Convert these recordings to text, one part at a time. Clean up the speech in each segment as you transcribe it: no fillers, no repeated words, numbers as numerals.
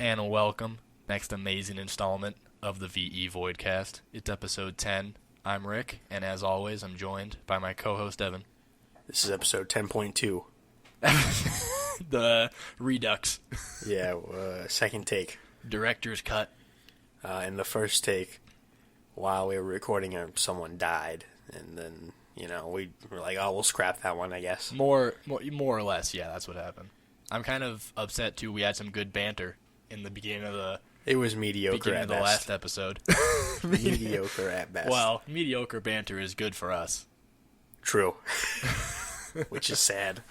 and welcome. Next amazing installment of the VE Voidcast. It's episode 10. I'm Rick, and as always, I'm joined by my co-host, Evan. This is episode 10.2. The Redux. Yeah, second take. Director's cut. In the first take, while we were recording, someone died, and then, we were like, oh, we'll scrap that one, I guess. More or less, yeah, that's what happened. I'm kind of upset, too. We had some good banter in the beginning of the... It was mediocre at best. Last episode. Mediocre at best. Well, mediocre banter is good for us. True. Which is sad.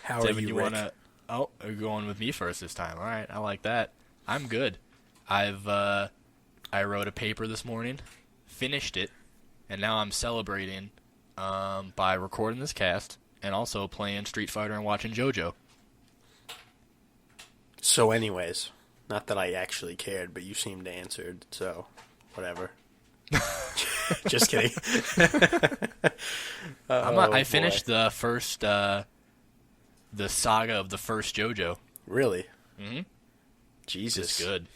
How Devin, are you, Rick? You're going with me first this time. All right, I like that. I'm good. I wrote a paper this morning, finished it, and now I'm celebrating by recording this cast and also playing Street Fighter and watching JoJo. So anyways, not that I actually cared, but you seemed answered, so whatever. Just kidding. I finished the first, the saga of the first JoJo. Really? Mm-hmm. Jesus. It's good.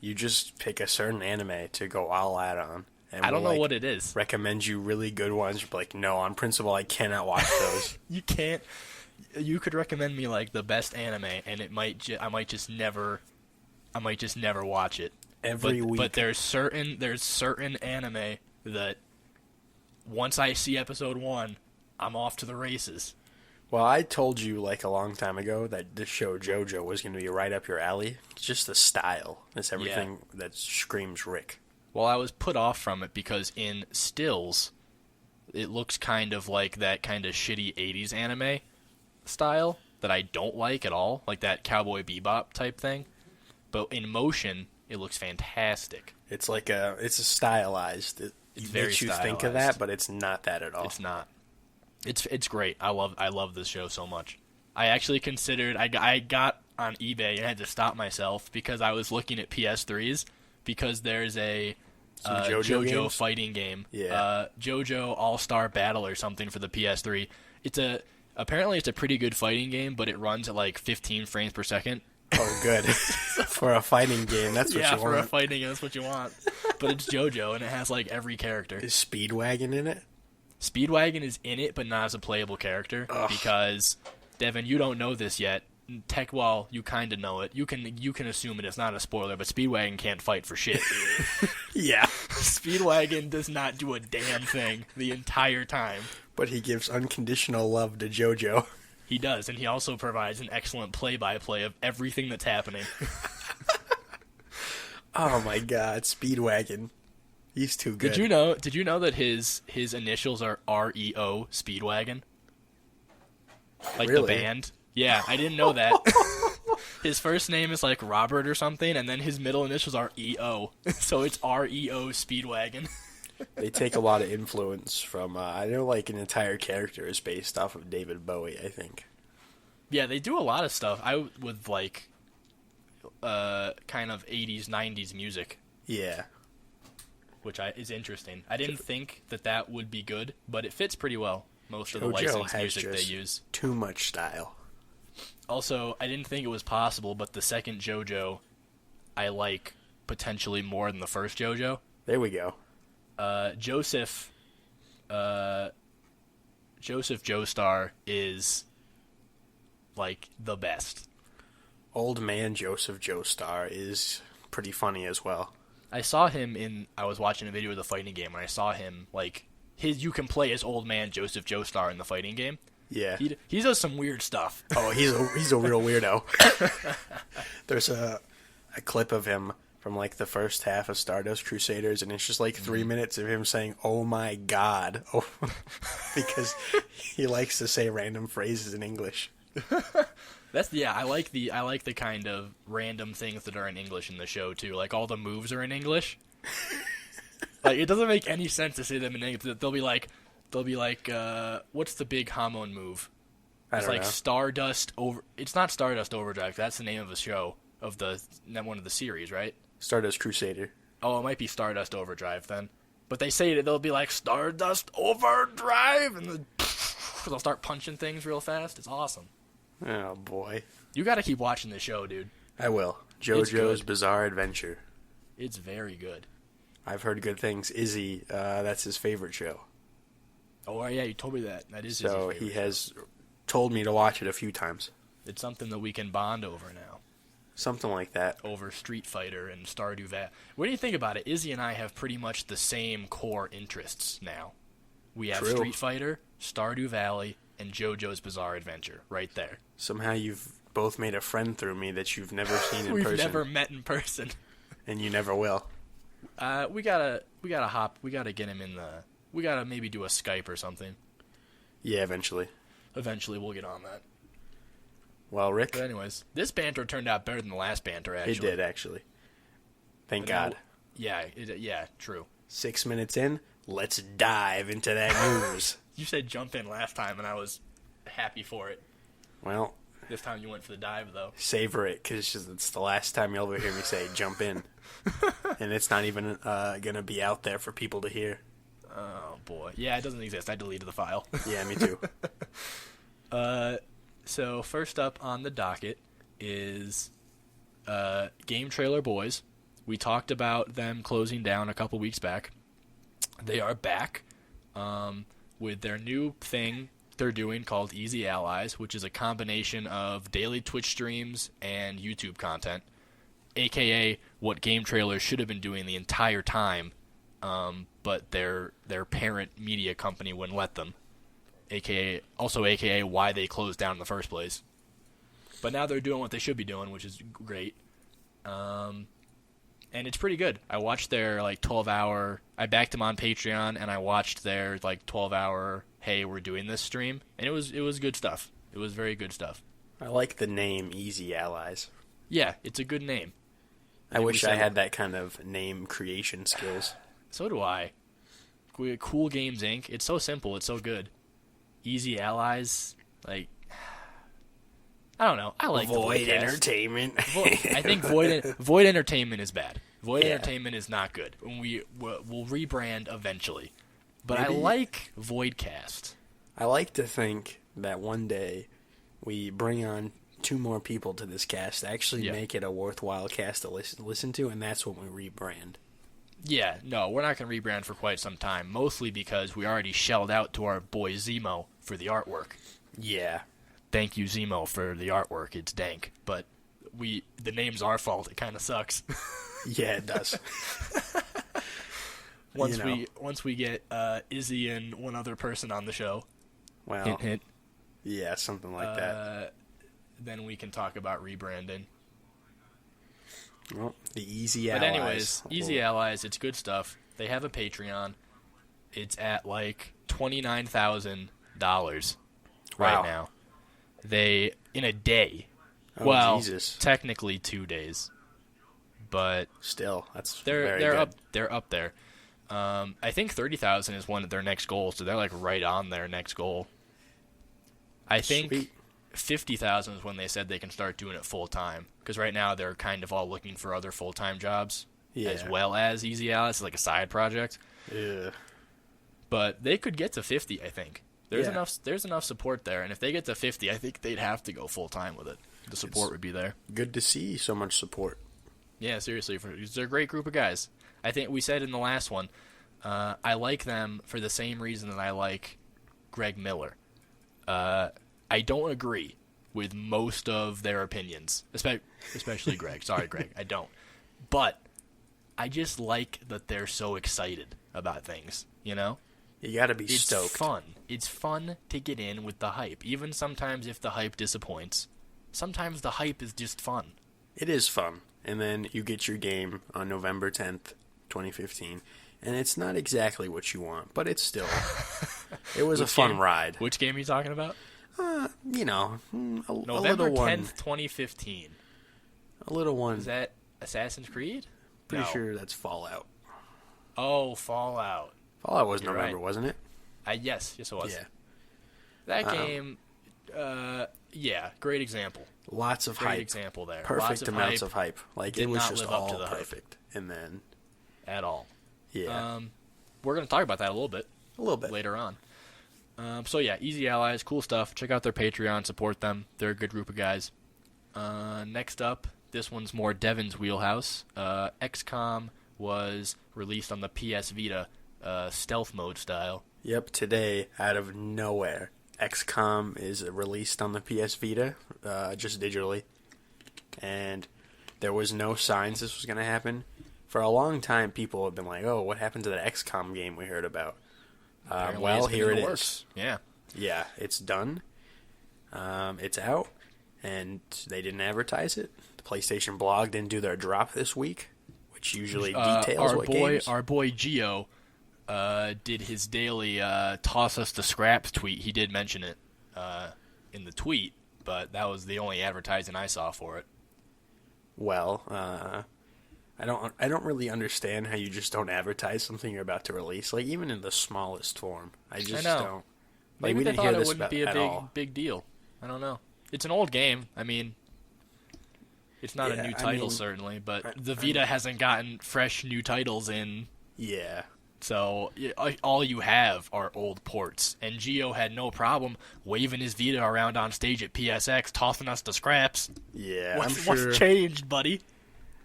You just pick a certain anime to go all out on. And I don't know what it is. Recommend you really good ones. You're like, no, on principle, I cannot watch those. You can't. You could recommend me like the best anime, and I might just never watch it. Every week. But there's certain anime that once I see episode 1, I'm off to the races. Well, I told you like a long time ago that this show JoJo was going to be right up your alley. It's just the style. It's everything that screams Rick. Well, I was put off from it because in stills, it looks kind of like that kind of shitty 80s anime style that I don't like at all, like that Cowboy Bebop type thing. But in motion, it looks fantastic. It's like it's a stylized. It makes you think of that, but it's not that at all. It's not. It's great. I love this show so much. I actually considered I got on eBay and had to stop myself because I was looking at PS3s because there's a JoJo fighting game. Yeah. JoJo All-Star Battle or something for the PS3. Apparently it's a pretty good fighting game, but it runs at like 15 frames per second. Oh, good. For a fighting game, that's what you want. Yeah, for a fighting game, that's what you want. But it's JoJo, and it has like every character. Is Speedwagon in it? Speedwagon is in it, but not as a playable character. Ugh. Because, Devin, you don't know this yet. Well, you kind of know it. You can assume it. It's not a spoiler, but Speedwagon can't fight for shit. Yeah. Speedwagon does not do a damn thing the entire time. But he gives unconditional love to JoJo. He does, and he also provides an excellent play-by-play of everything that's happening. Oh my God, Speedwagon. He's too good. Did you know that his initials are REO, Speedwagon? Like really? The band? Yeah, I didn't know that. His first name is like Robert or something, and then his middle initials are EO. So it's REO Speedwagon. They take a lot of influence from, I know like an entire character is based off of David Bowie, I think. Yeah, they do a lot of stuff. With like, kind of 80s, 90s music. Yeah. Which is interesting. I didn't think that would be good, but it fits pretty well. Most of the licensed music they use. Too much style. Also, I didn't think it was possible, but the second JoJo, I like potentially more than the first JoJo. There we go. Joseph Joestar is like the best. Old man Joseph Joestar is pretty funny as well. I saw him I was watching a video of the fighting game, and I saw him, like, you can play as old man Joseph Joestar in the fighting game. Yeah. He does some weird stuff. Oh, he's a real weirdo. There's a clip of him from, like, the first half of Stardust Crusaders, and it's just, like, 3 minutes of him saying, oh my God, because he likes to say random phrases in English. I like the kind of random things that are in English in the show too. Like all the moves are in English. Like it doesn't make any sense to say them in English. They'll be like, what's the big Hamon move? It's like Stardust over. It's not Stardust Overdrive. That's the name of the show of one of the series, right? Stardust Crusader. Oh, it might be Stardust Overdrive then. But they say it. They'll be like Stardust Overdrive, and then they'll start punching things real fast. It's awesome. Oh boy. You got to keep watching this show, dude. I will. JoJo's Bizarre Adventure. It's very good. I've heard good things. Izzy, that's his favorite show. Oh, yeah, you told me that. That is so his favorite he has told me to watch it a few times. It's something that we can bond over now. Something like that. Over Street Fighter and Stardew Valley. What do you think about it? Izzy and I have pretty much the same core interests now. We have True. Street Fighter, Stardew Valley, and JoJo's Bizarre Adventure right there. Somehow you've both made a friend through me that you've never seen in We've person. never met in person. And you never will. We gotta get him in the. We gotta maybe do a Skype or something. Yeah, eventually. Eventually, we'll get on that. Well, Rick. But anyways, this banter turned out better than the last banter. Actually, It did actually. Thank God. Yeah, true. 6 minutes in, let's dive into that news. You said jump in last time, and I was happy for it. Well, this time you went for the dive, though. savor it, because it's the last time you'll ever hear me say jump in. And it's not even going to be out there for people to hear. Oh, boy. Yeah, it doesn't exist. I deleted the file. Yeah, me too. So, first up on the docket is Game Trailer Boys. We talked about them closing down a couple weeks back. They are back with their new thing they're doing called Easy Allies, which is a combination of daily Twitch streams and YouTube content, aka what Game Trailers should have been doing the entire time, but their parent media company wouldn't let them, aka why they closed down in the first place. But now they're doing what they should be doing, which is great. And it's pretty good. I watched their 12-hour. I backed them on Patreon, and I watched their 12-hour. Hey, we're doing this stream, and it was good stuff. It was very good stuff. I like the name Easy Allies. Yeah, it's a good name. I wish I had that kind of name creation skills. So do I. Cool Games Inc. It's so simple. It's so good. Easy Allies, I don't know. I like Void the Voidcast. Entertainment. I think Void Entertainment is bad. Void Yeah. Entertainment is not good. We'll rebrand eventually. But Maybe. I like Voidcast. I like to think that one day we bring on 2 more people to this cast to actually make it a worthwhile cast to listen to, and that's when we rebrand. Yeah, no, we're not going to rebrand for quite some time, mostly because we already shelled out to our boy Zemo for the artwork. Yeah. Thank you, Zemo, for the artwork. It's dank, but the name's our fault. It kind of sucks. Yeah, it does. Once we get Izzy and one other person on the show, Well, hint, hint, yeah, something like that. then we can talk about rebranding. Well, the Easy Allies. But anyways, Easy Allies, it's good stuff. They have a Patreon. It's at $29,000 right now. They in a day. Oh, Jesus. Technically 2 days, but Still, that's they're very good. They're up there. I think 30,000 is one of their next goals, so they're right on their next goal. I think Sweet. 50,000 is when they said they can start doing it full time, because right now they're kind of all looking for other full time jobs as well as Easy Allies, like a side project. Yeah. But they could get to 50, I think. There's enough support there, and if they get to 50, I think they'd have to go full time with it. The support would be there. Good to see so much support. Yeah, seriously, they're a great group of guys. I think we said in the last one, I like them for the same reason that I like Greg Miller. I don't agree with most of their opinions, especially Greg. Sorry, Greg, I don't. But I just like that they're so excited about things, You gotta be it's stoked. Fun. It's fun to get in with the hype. Even sometimes if the hype disappoints, sometimes the hype is just fun. It is fun. And then you get your game on November 10th, 2015, and it's not exactly what you want, but it's still, it was a fun ride. Which game are you talking about? A November little 10th, 2015. A little one. Is that Assassin's Creed? Pretty No. sure that's Fallout. Oh, Fallout. Fallout was You're November, right. wasn't it? Yes, it was. Yeah. That game, great example. Lots of Great hype. example there. Perfect Lots of amounts hype of hype. Like, did it was not just live up all to the hype. perfect. And then, At all. yeah, We're going to talk about that a little bit a little bit. later on. Easy Allies, cool stuff. Check out their Patreon, support them. They're a good group of guys. Next up, This one's more Devin's wheelhouse. XCOM was released on the PS Vita, stealth mode style. Yep, today, out of nowhere, XCOM is released on the PS Vita, just digitally. And there was no signs this was going to happen. For a long time, people have been like, oh, what happened to that XCOM game we heard about? Well, here it is. Yeah. Yeah, it's done. It's out, and they didn't advertise it. The PlayStation blog didn't do their drop this week, which usually details what games. Our boy Gio did his daily toss us the scraps tweet. He did mention it in the tweet, but that was the only advertising I saw for it. Well, I don't really understand how you just don't advertise something you're about to release, like even in the smallest form. I don't. Like, Maybe we they didn't thought hear it this wouldn't be at all. a big deal. I don't know. It's an old game. I mean, it's not a new title certainly, but the Vita hasn't gotten fresh new titles in. Yeah. So all you have are old ports, and Gio had no problem waving his Vita around on stage at PSX, tossing us the scraps. Yeah, What's changed, buddy?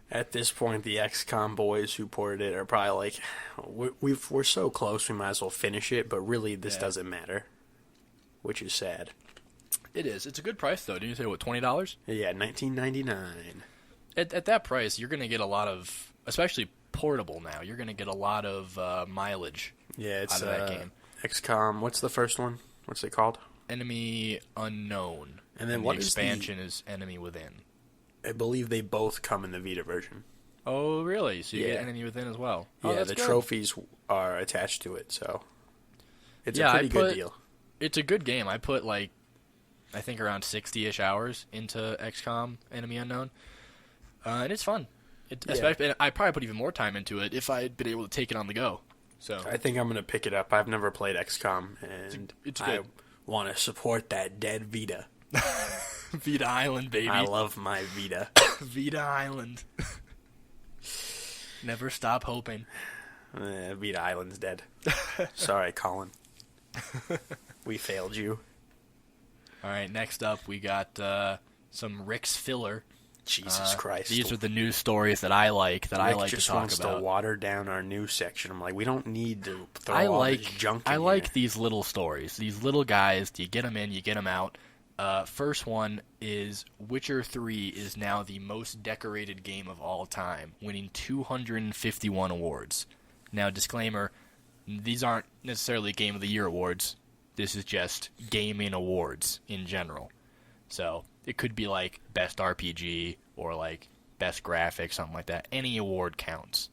At this point, the XCOM boys who ported it are probably like, we're so close, we might as well finish it, but really this doesn't matter, which is sad. It is. It's a good price, though. Didn't you say, what, $20? Yeah, $19.99. At that price, you're going to get a lot of, especially portable now, you're going to get a lot of mileage out of that game. XCOM, what's the first one? What's it called? Enemy Unknown. And then the expansion is Enemy Within. I believe they both come in the Vita version. Oh, really? So you get Enemy Within as well? Yeah, that's the good. trophies are attached to it, so it's a pretty good deal. It's a good game. I put, I think around 60-ish hours into XCOM Enemy Unknown, and it's fun. Especially, I probably put even more time into it if I had been able to take it on the go. So I think I'm going to pick it up. I've never played XCOM, and it's good. I want to support that dead Vita. Vita Island, baby. I love my Vita. Vita Island. Never stop hoping. Vita Island's dead. Sorry, Colin. We failed you. All right, next up we got some Rick's filler. Jesus Christ. These are the news stories that I like, Rick I like just to talk wants about. to water down our news section. I'm like, we don't need to throw all this junk in I like here. these little stories. These little guys, you get them in, you get them out. First one is Witcher 3 is now the most decorated game of all time, winning 251 awards. Now, disclaimer, these aren't necessarily Game of the Year awards. This is just gaming awards in general. So, it could be like Best RPG or like Best Graphics, something like that. Any award counts.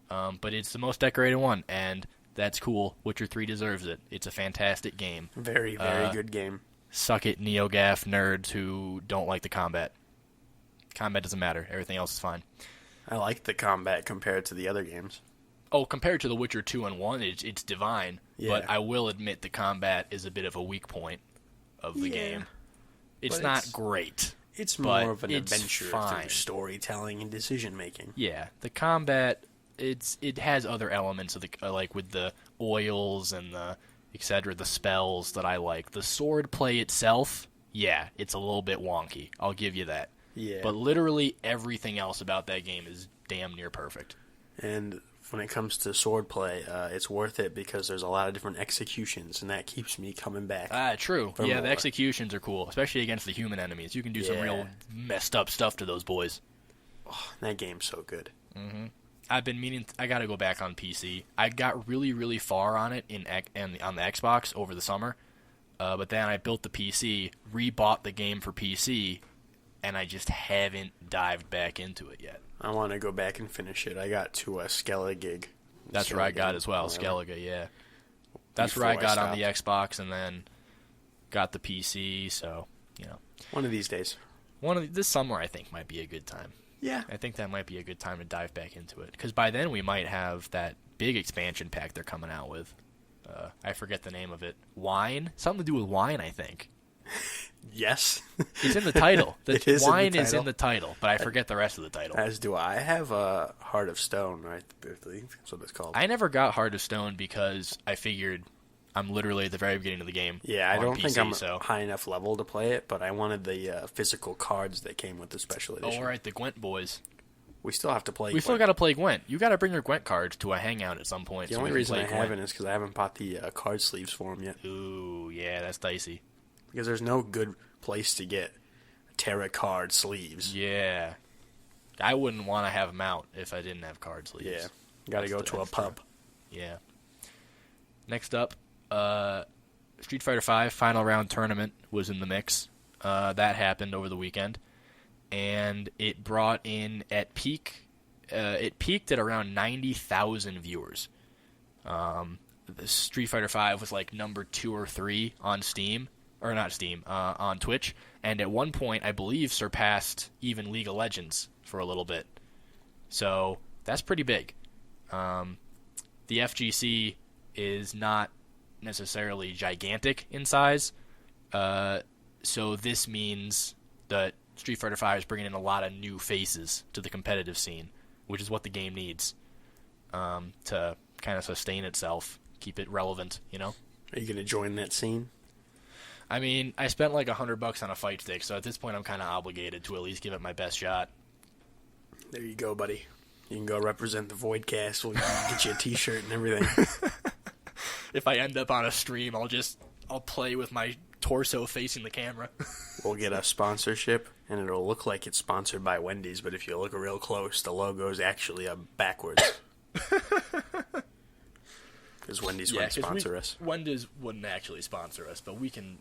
But it's the most decorated one, and that's cool. Witcher 3 deserves it. It's a fantastic game. Very, very good game. Suck it, NeoGAF nerds who don't like the combat. Combat doesn't matter. Everything else is fine. I like the combat compared to the other games. Oh, compared to The Witcher 2 and 1, it's divine. Yeah. But I will admit the combat is a bit of a weak point of the game. It's not great. It's more of an adventure through storytelling and decision-making. Yeah, the combat, it has other elements of the like with the oils and the etc., the spells that I like. The sword play itself, it's a little bit wonky. I'll give you that. Yeah. But literally everything else about that game is damn near perfect. And when it comes to sword play, it's worth it because there's a lot of different executions, and that keeps me coming back. True. Yeah, the executions are cool, especially against the human enemies. You can do some real messed up stuff to those boys. Oh, that game's so good. Mm-hmm. I've been meaning. I got to go back on PC. I got really, really far on it on the Xbox over the summer, but then I built the PC, rebought the game for PC, and I just haven't dived back into it yet. I want to go back and finish it. I got to a Skellige. That's where I got as well, Skellige, yeah. That's where I got on the Xbox and then got the PC, so, One of these days. This summer, I think, might be a good time. Yeah. I think that might be a good time to dive back into it. Because by then we might have that big expansion pack they're coming out with. I forget the name of it. Wine? Something to do with wine, I think. Yes. It's in the title. Wine is in the the title, but I forget the rest of the title. As do I. I have a Heart of Stone, right? I believe that's what it's called. I never got Heart of Stone because I figured I'm literally at the very beginning of the game. Yeah, I don't PC, think I'm so. high enough level to play it, but I wanted the physical cards that came with the special edition. Oh, all right, the Gwent boys. We still have to play We Gwent. still got to play Gwent. You got to bring your Gwent cards to a hangout at some point. The so only we can reason play I Gwent. haven't is because I haven't bought the card sleeves for them yet. Ooh, yeah, that's dicey. Because there's no good place to get tarot card sleeves. Yeah. I wouldn't want to have them out if I didn't have card sleeves. Yeah. Got to go to a pub. Yeah. Next up, Street Fighter V Final Round Tournament was in the mix. That happened over the weekend. And it brought in at peak... it peaked at around 90,000 viewers. The Street Fighter V was like number 2 or 3 on Steam, or not Steam, on Twitch, and at one point I believe surpassed even League of Legends for a little bit. So that's pretty big. The FGC is not necessarily gigantic in size, so this means that Street Fighter V is bringing in a lot of new faces to the competitive scene, which is what the game needs to kind of sustain itself, keep it relevant, you know? Are you going to join that scene? I mean, I spent like $100 on a fight stick, so at this point I'm kind of obligated to at least give it my best shot. There you go, buddy. You can go represent the Voidcast. We'll get you a t-shirt and everything. If I end up on a stream, I'll play with my torso facing the camera. We'll get a sponsorship, and it'll look like it's sponsored by Wendy's, but if you look real close, the logo is actually backwards. Because Wendy's wouldn't sponsor us. Wendy's wouldn't actually sponsor us, but we can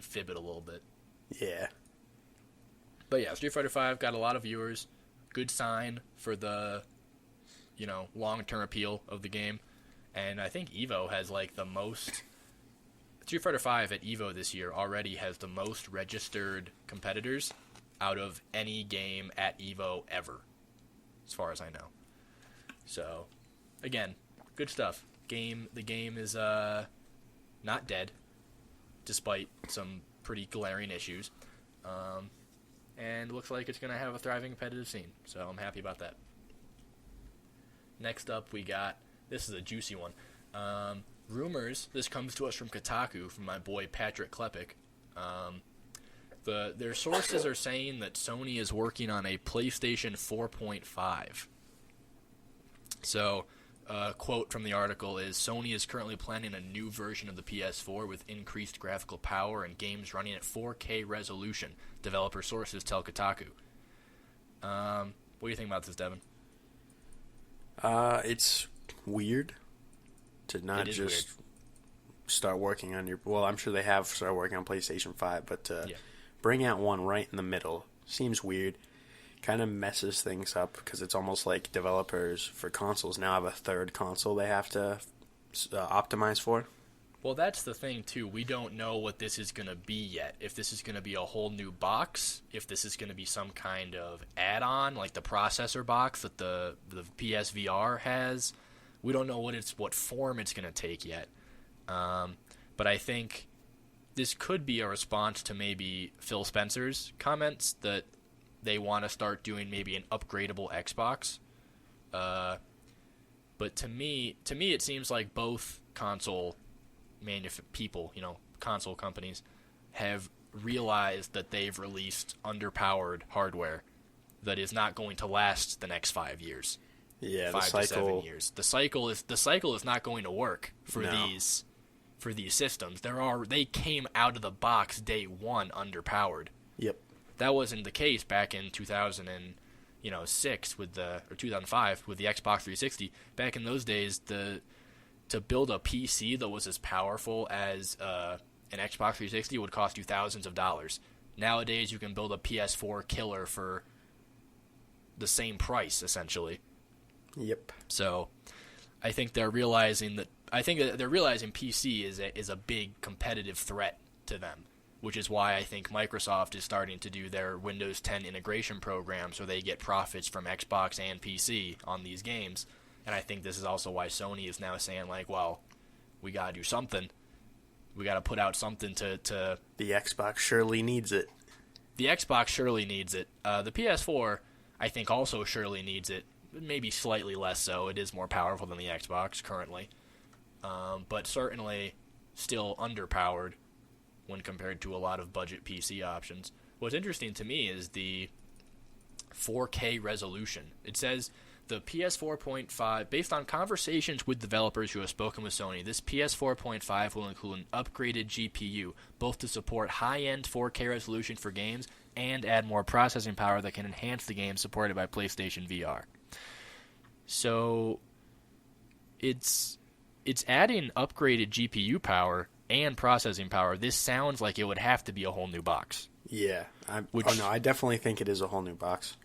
fib it a little bit. Yeah. But yeah, Street Fighter V got a lot of viewers. Good sign for the, long-term appeal of the game. And I think EVO has like the most... Street Fighter V at EVO this year already has the most registered competitors out of any game at EVO ever, as far as I know. So, again, good stuff. The game is not dead, despite some pretty glaring issues. And looks like it's going to have a thriving competitive scene, so I'm happy about that. Next up, we got... This is a juicy one. Rumors, this comes to us from Kotaku, from my boy Patrick Klepek. Their sources are saying that Sony is working on a PlayStation 4.5. So, a quote from the article is, Sony is currently planning a new version of the PS4 with increased graphical power and games running at 4K resolution, developer sources tell Kotaku. What do you think about this, Devin? It's weird to not just weird. Start working on your... Well, I'm sure they have started working on PlayStation 5, but bring out one right in the middle seems weird. Kind of messes things up because it's almost like developers for consoles now have a third console they have to optimize for. Well, that's the thing, too. We don't know what this is going to be yet. If this is going to be a whole new box, if this is going to be some kind of add-on, like the processor box that the PSVR has. We don't know what form it's going to take yet. But I think this could be a response to maybe Phil Spencer's comments that they want to start doing maybe an upgradable Xbox. But to me, it seems like both console console companies have realized that they've released underpowered hardware that is not going to last the next 5 years. Yeah, 5 to 7 years. The cycle is not going to work for these systems. They came out of the box day one underpowered. Yep. That wasn't the case back in 2006 or 2005 with the Xbox 360. Back in those days, to build a PC that was as powerful as an Xbox 360 would cost you thousands of dollars. Nowadays, you can build a PS4 killer for the same price, essentially. Yep. So, I think they're realizing PC is a big competitive threat to them, which is why I think Microsoft is starting to do their Windows 10 integration program so they get profits from Xbox and PC on these games. And I think this is also why Sony is now saying, like, well, we got to do something. We got to put out something to... The Xbox surely needs it. The Xbox surely needs it. The PS4, I think, also surely needs it. Maybe slightly less so. It is more powerful than the Xbox currently. but certainly still underpowered when compared to a lot of budget PC options. What's interesting to me is the 4K resolution. It says the PS4.5, based on conversations with developers who have spoken with Sony, this PS4.5 will include an upgraded GPU, both to support high-end 4K resolution for games and add more processing power that can enhance the games supported by PlayStation VR. So it's adding upgraded GPU power and processing power. This sounds like it would have to be a whole new box. Yeah. I definitely think it is a whole new box.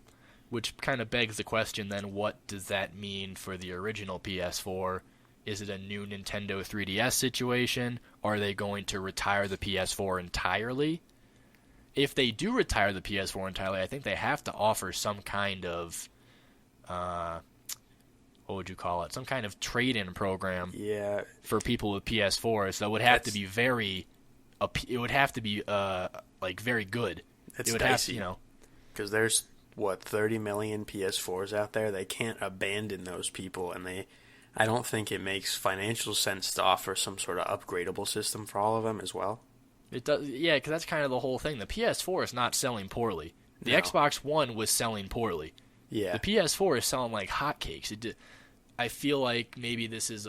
Which kind of begs the question then, what does that mean for the original PS4? Is it a new Nintendo 3DS situation? Are they going to retire the PS4 entirely? If they do retire the PS4 entirely, I think they have to offer some kind of, what would you call it? Some kind of trade-in program for people with PS4s. So it would have to be very good. It's it would dicey. have to, because there's 30 million PS4s out there. They can't abandon those people, and I don't think it makes financial sense to offer some sort of upgradable system for all of them as well. It does, yeah, because that's kind of the whole thing. The PS4 is not selling poorly. The Xbox One was selling poorly. Yeah. The PS4 is selling like hotcakes. I feel like maybe this is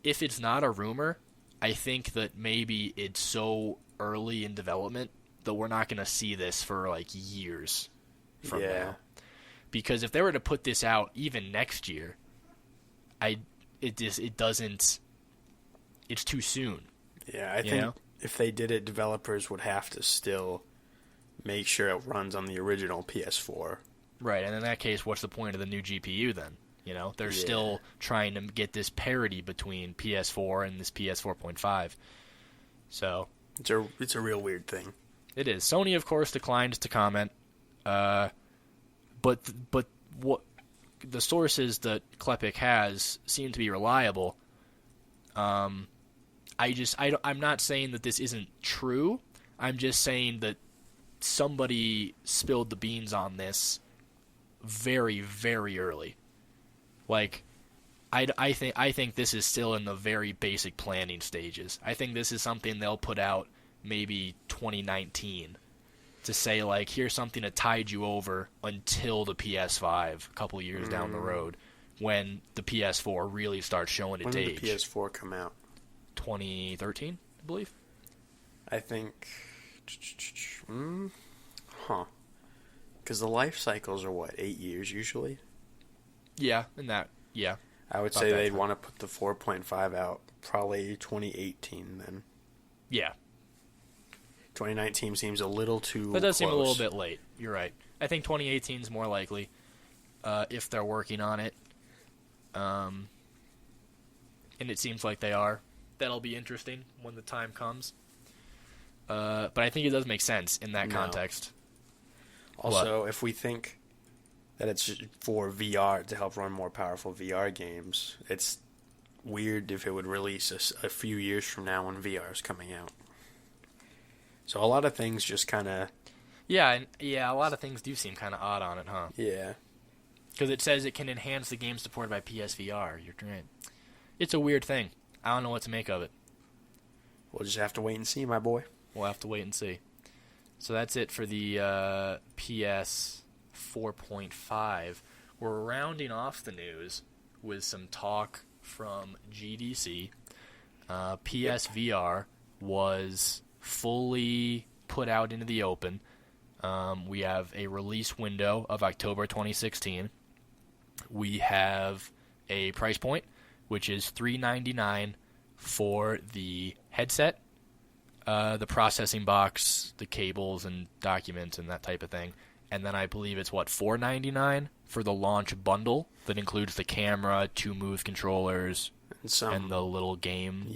if it's not a rumor, I think that maybe it's so early in development that we're not going to see this for like years from now. Because if they were to put this out even next year, it doesn't. It's too soon. Yeah, I think if they did it, developers would have to still make sure it runs on the original PS4. Right, and in that case, what's the point of the new GPU then? They're still trying to get this parity between PS4 and this PS4.5. So it's a real weird thing. It is. Sony, of course, declined to comment. But what the sources that Klepek has seem to be reliable. I'm not saying that this isn't true. I'm just saying that somebody spilled the beans on this very, very early. Like, I think this is still in the very basic planning stages. I think this is something they'll put out maybe 2019 to say, like, here's something to tide you over until the PS5 a couple years down the road, when the PS4 really starts showing its age. When did the PS4 come out? 2013, I believe. I think... Because the life cycles are, 8 years usually? Yeah. I would say they'd want to put the 4.5 out probably 2018 then. Yeah. 2019 seems a little too That does close. seem a little bit late. You're right. I think 2018 is more likely, if they're working on it. And it seems like they are. That'll be interesting when the time comes. But I think it does make sense in that context. Also, if we think that it's for VR to help run more powerful VR games, it's weird if it would release a few years from now when VR is coming out. So a lot of things just kind of... Yeah, a lot of things do seem kind of odd on it, huh? Yeah. Because it says it can enhance the game supported by PSVR. You're right. It's a weird thing. I don't know what to make of it. We'll just have to wait and see, my boy. We'll have to wait and see. So that's it for the PS 4.5. We're rounding off the news with some talk from GDC. PSVR was fully put out into the open. We have a release window of October 2016. We have a price point, which is $399 for the headset, the processing box, the cables and documents and that type of thing. And then I believe it's, $499 for the launch bundle that includes the camera, 2 Move controllers, and the little game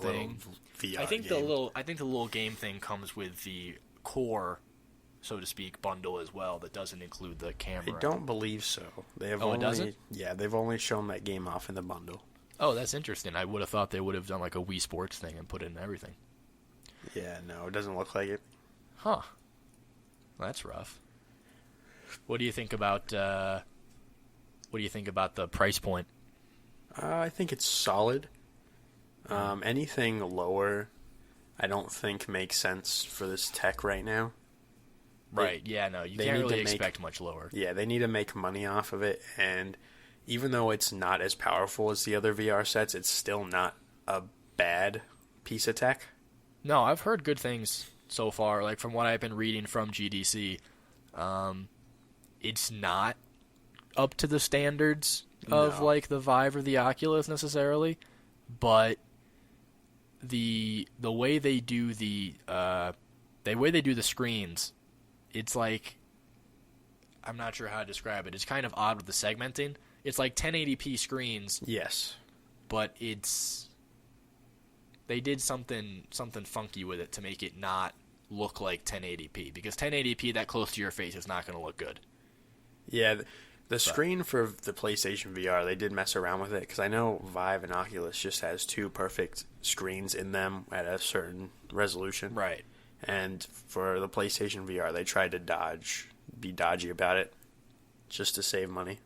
thing. VR I think game. the little game thing comes with the core, so to speak, bundle as well. That doesn't include the camera. I don't believe so. It doesn't? Yeah, they've only shown that game off in the bundle. Oh, that's interesting. I would have thought they would have done like a Wii Sports thing and put it in everything. Yeah, no, it doesn't look like it. Huh. That's rough. What do you think about the price point? I think it's solid. Anything lower, I don't think makes sense for this tech right now. Right, yeah, no, you can't really expect much lower. Yeah, they need to make money off of it, and even though it's not as powerful as the other VR sets, it's still not a bad piece of tech. No, I've heard good things so far, like from what I've been reading from GDC. It's not up to the standards of like the Vive or the Oculus necessarily, but the way they do the screens, it's like, I'm not sure how to describe it. It's kind of odd with the segmenting. It's like 1080p screens. Yes. But they did something funky with it to make it not look like 1080p, because 1080p that close to your face is not going to look good. Yeah, the screen for the PlayStation VR, they did mess around with it, because I know Vive and Oculus just has two perfect screens in them at a certain resolution. Right. And for the PlayStation VR, they tried to be dodgy about it, just to save money.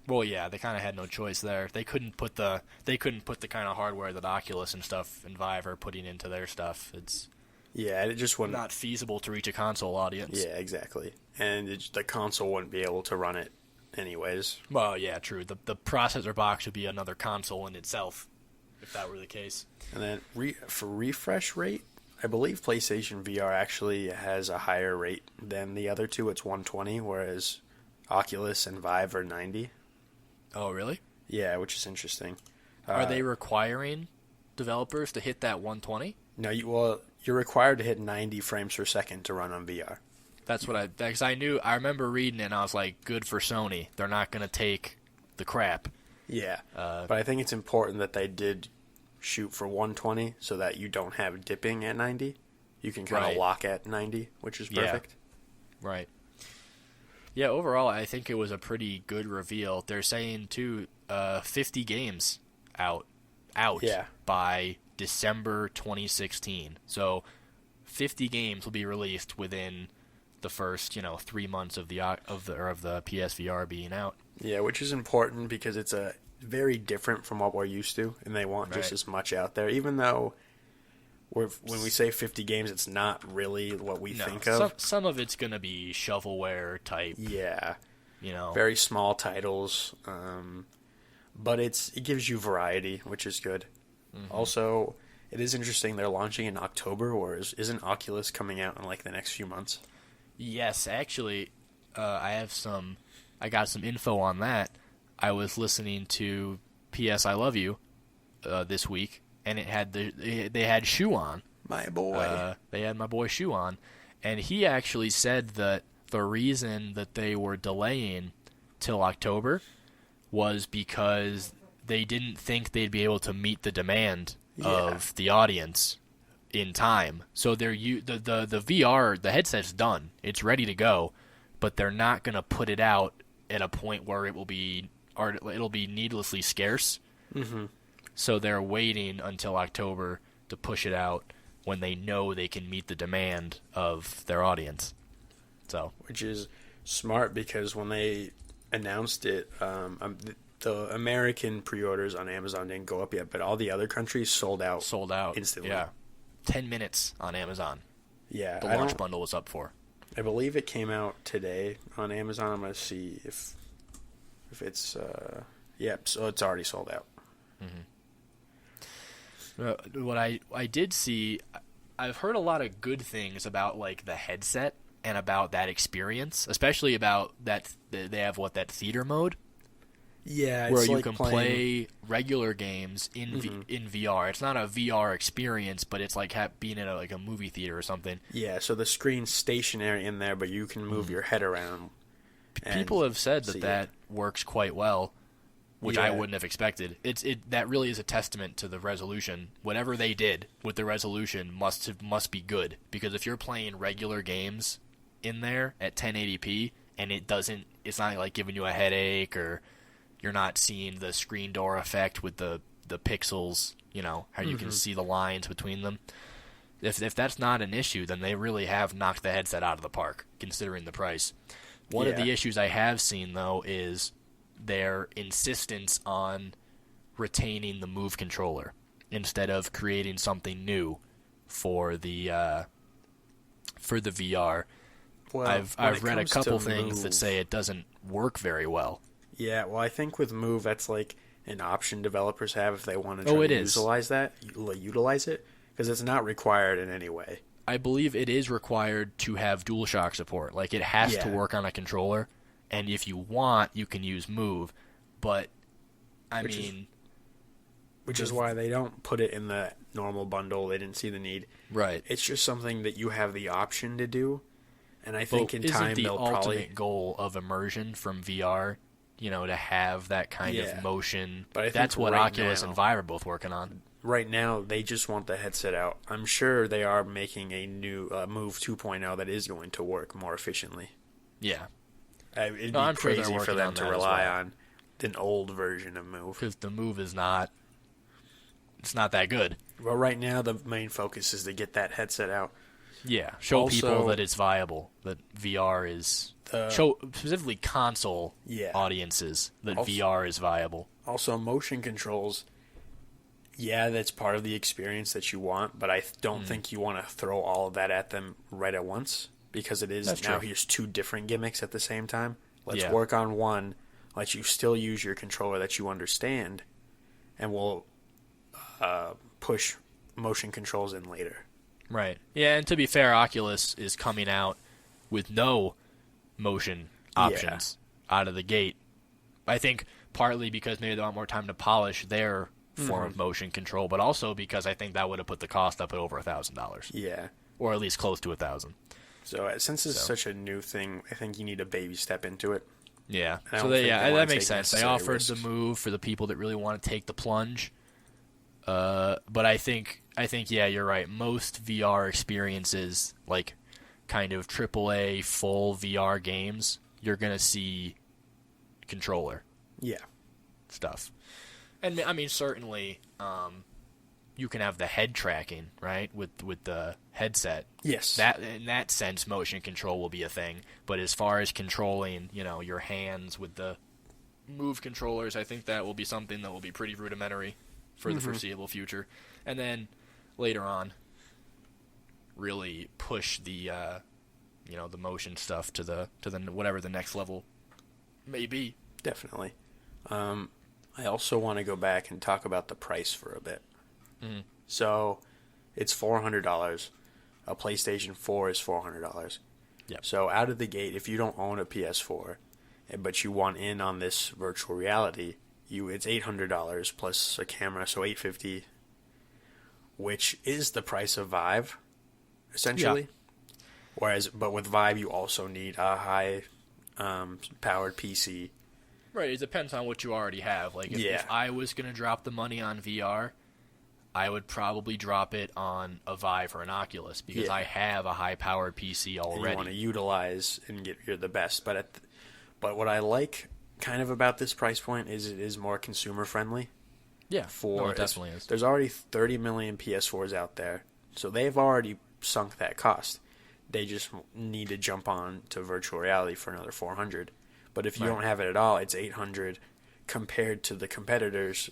Well, yeah, they kind of had no choice there. They couldn't put the kind of hardware that Oculus and stuff and Vive are putting into their stuff. It just wouldn't, not feasible to reach a console audience. Yeah, exactly. And the console wouldn't be able to run it anyways. Well, yeah, true. The processor box would be another console in itself, if that were the case. And then for refresh rate, I believe PlayStation VR actually has a higher rate than the other two. It's 120, whereas Oculus and Vive are 90. Oh, really? Yeah, which is interesting. Are they requiring developers to hit that 120? No, you're required to hit 90 frames per second to run on VR. That's what I remember reading it and I was like, good for Sony. They're not going to take the crap. Yeah, but I think it's important that they did shoot for 120 so that you don't have dipping at 90. You can kind of lock at 90, which is perfect. Yeah. Right. Yeah, overall, I think it was a pretty good reveal. They're saying, too, 50 games out by December 2016. So 50 games will be released within the first, 3 months of the PSVR being out. Yeah, which is important because it's very different from what we're used to, and they want just as much out there. Even though when we say 50 games, it's not really what we think of. Some of it's going to be shovelware type. Yeah. Very small titles. But it gives you variety, which is good. Mm-hmm. Also, it is interesting they're launching in October, or isn't Oculus coming out in like the next few months? Yes, actually, I got some info on that. I was listening to P.S. I Love You this week, and they had Shu on. My boy. They had my boy Shu on, and he actually said that the reason that they were delaying till October was because they didn't think they'd be able to meet the demand of the audience in time. So the VR, the headset's done. It's ready to go, but they're not going to put it out at a point where it'll be needlessly scarce. Mm-hmm. So they're waiting until October to push it out when they know they can meet the demand of their audience. So, which is smart, because when they announced it, the American pre-orders on Amazon didn't go up yet, but all the other countries sold out instantly. Yeah, 10 minutes on Amazon. Yeah, the launch bundle was up for. I believe it came out today on Amazon. I'm going to see if it's so it's already sold out. Mm-hmm. What I did see, I've heard a lot of good things about like the headset and about that experience, especially about that they have that theater mode. Yeah, where you can play regular games in VR. It's not a VR experience, but it's like being in a movie theater or something. Yeah, so the screen's stationary in there, but you can move your head around. People have said that works quite well, which I wouldn't have expected. That really is a testament to the resolution. Whatever they did with the resolution must be good, because if you're playing regular games in there at 1080p and it's not like giving you a headache, or you're not seeing the screen door effect with the pixels, how you can see the lines between them. If that's not an issue, then they really have knocked the headset out of the park, considering the price. One of the issues I have seen, though, is their insistence on retaining the Move controller. instead of creating something new for the VR. Well, I've read a couple things Move, that say it doesn't work very well. Yeah, well, I think with Move, that's like an option developers have if they want to try to utilize it, because it's not required in any way. I believe it is required to have DualShock support. Like, it has to Yeah. work on a controller, and if you want, you can use Move. But, Which is why they don't put it in the normal bundle. They didn't see the need. Right. It's just something that you have the option to do, and I think in time the they'll ultimate probably goal of immersion from VR, to have that kind of motion. But I think that's what right Oculus now- and Vive are both working on. Right now, they just want the headset out. I'm sure they are making a new Move 2.0 that is going to work more efficiently. Yeah. It'd be I'm sure they're crazy for working them on to that as rely well. on an old version of Move. Because the Move is not... It's not that good. Well, right now, the main focus is to get that headset out. Yeah. Show Also- people that it's viable, that VR is... show specifically console audiences that VR is viable. Also, motion controls... Yeah, that's part of the experience that you want, but I don't think you want to throw all of that at them right at once, because it is That's now true. here's two different gimmicks at the same time. Let's Yeah. work on one, let you still use your controller that you understand, and we'll push motion controls in later. Right. Yeah, and to be fair, Oculus is coming out with no motion options out of the gate. I think partly because maybe they want more time to polish their form of motion control, but also because I think that would have put the cost up at over $1,000. Yeah. Or at least close to 1,000. So since it's such a new thing, I think you need a baby step into it. Yeah. I So don't think they that wanna makes take sense. They necessary offered risks. the Move for the people that really want to take the plunge. But I think yeah, you're right. Most VR experiences, like kind of AAA full VR games, you're gonna see controller Yeah. stuff. And I mean, certainly, you can have the head tracking, right, with the headset. Yes. That in that sense, motion control will be a thing. But as far as controlling, your hands with the Move controllers, I think that will be something that will be pretty rudimentary for the foreseeable future. And then later on, really push the the motion stuff to the whatever the next level may be. Definitely. I also want to go back and talk about the price for a bit. Mhm. So, it's $400. A PlayStation 4 is $400. Yep. So, out of the gate, if you don't own a PS4, but you want in on this virtual reality, it's $800 plus a camera, so $850, which is the price of Vive, essentially. Yeah. But with Vive, you also need a high powered PC. Right, it depends on what you already have. Like, if I was going to drop the money on VR, I would probably drop it on a Vive or an Oculus, because I have a high-powered PC already. You want to utilize and you're the best. But what I like kind of about this price point is it is more consumer-friendly. Yeah, it definitely is. There's already 30 million PS4s out there, so they've already sunk that cost. They just need to jump on to virtual reality for another 400. But if you don't have it at all, it's 800. Compared to the competitors,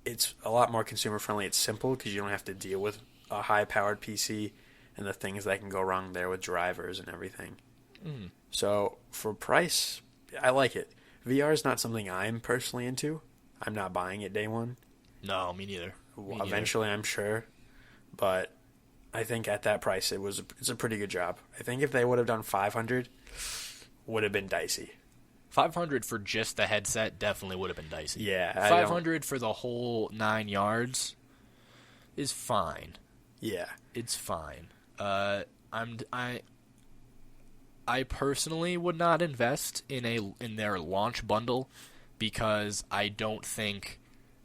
it's a lot more consumer friendly. It's simple because you don't have to deal with a high powered PC and the things that can go wrong there with drivers and everything. Mm. So for price, I like it. VR is not something I'm personally into. I'm not buying it day one. No, me neither. Eventually, I'm sure, but I think at that price, it's a pretty good job. I think if they would have done 500, would have been dicey. 500 for just the headset definitely would have been dicey. Yeah, 500 for the whole 9 yards is fine. Yeah, it's fine. I personally would not invest in their launch bundle, because I don't think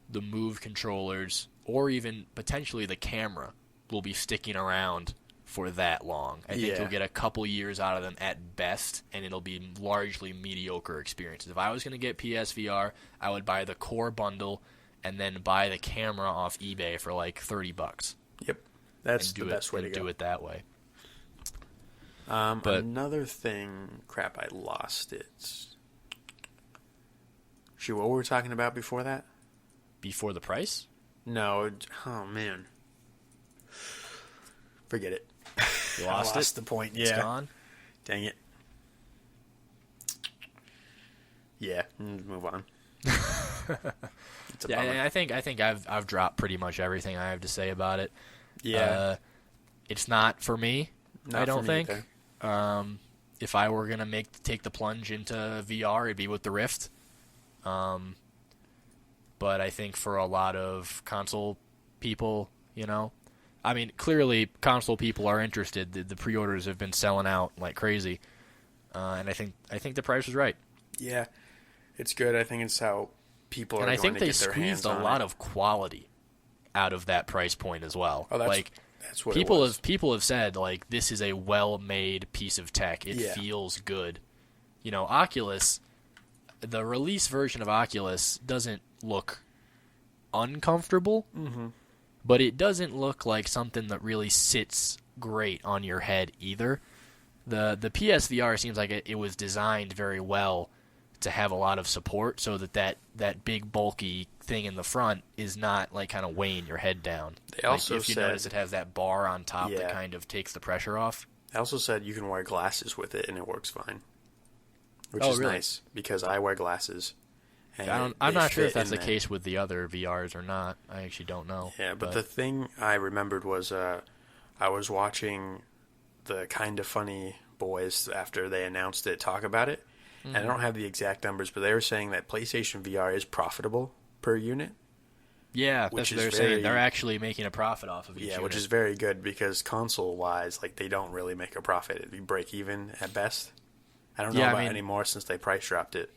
the Move controllers or even potentially the camera will be sticking around for that long. I think you'll get a couple years out of them at best, and it'll be largely mediocre experiences. If I was going to get PSVR, I would buy the core bundle and then buy the camera off eBay for like $30. Yep, that's the best way to go. Do it that way. But another thing, crap, I lost it. Shoot, what were we talking about before that? Before the price? No. Oh, man. Forget it. You I lost lost it? the point. It's Yeah. gone? Dang it. Yeah. Move on. It's a Yeah, bummer. and I think I've dropped pretty much everything I have to say about it. Yeah. It's not for me. Not I don't for me think. either. If I were gonna take the plunge into VR, it'd be with the Rift. But I think for a lot of console people, I mean, clearly console people are interested. The pre-orders have been selling out like crazy, and I think the price was right. Yeah. It's good. I think it's how people are And I going think to they get their hands squeezed a on lot it. of quality out of that price point as well. Oh, like that's what people it was. have said, like, this is a well-made piece of tech. It Yeah. feels good. Oculus, the release version of Oculus doesn't look uncomfortable, but it doesn't look like something that really sits great on your head either. The PSVR seems like it was designed very well to have a lot of support, so that big bulky thing in the front is not like kind of weighing your head down. They also if you said- notice, it has that bar on top Yeah. that kind of takes the pressure off. I also said you can wear glasses with it and it works fine, which Oh, is really? nice because I wear glasses. And I'm they not sure if fit that's in the there. case with the other VRs or not. I actually don't know. Yeah, but the thing I remembered was I was watching the Kinda Funny boys after they announced it talk about it, and I don't have the exact numbers, but they were saying that PlayStation VR is profitable per unit. yeah, that's which what is they're very- saying. They're actually making a profit off of each Yeah, unit. which is very good because console-wise, like they don't really make a profit. It'd be break even at best. I don't know Yeah, I about mean- anymore since they price dropped it,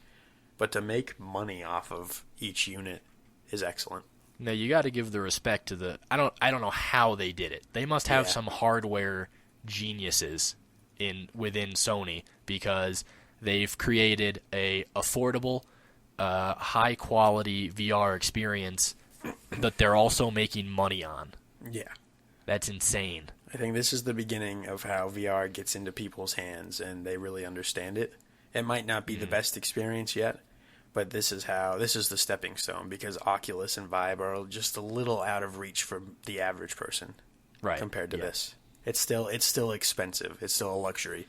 but to make money off of each unit is excellent. No, you got to give the respect to the. I don't know how they did it. They must have Yeah. some hardware geniuses within Sony, because they've created a affordable, high quality VR experience that they're also making money on. Yeah. That's insane. I think this is the beginning of how VR gets into people's hands and they really understand it. It might not be the best experience yet, but this is the stepping stone, because Oculus and Vive are just a little out of reach for the average person Right. compared to yeah. this. It's still expensive. It's still a luxury,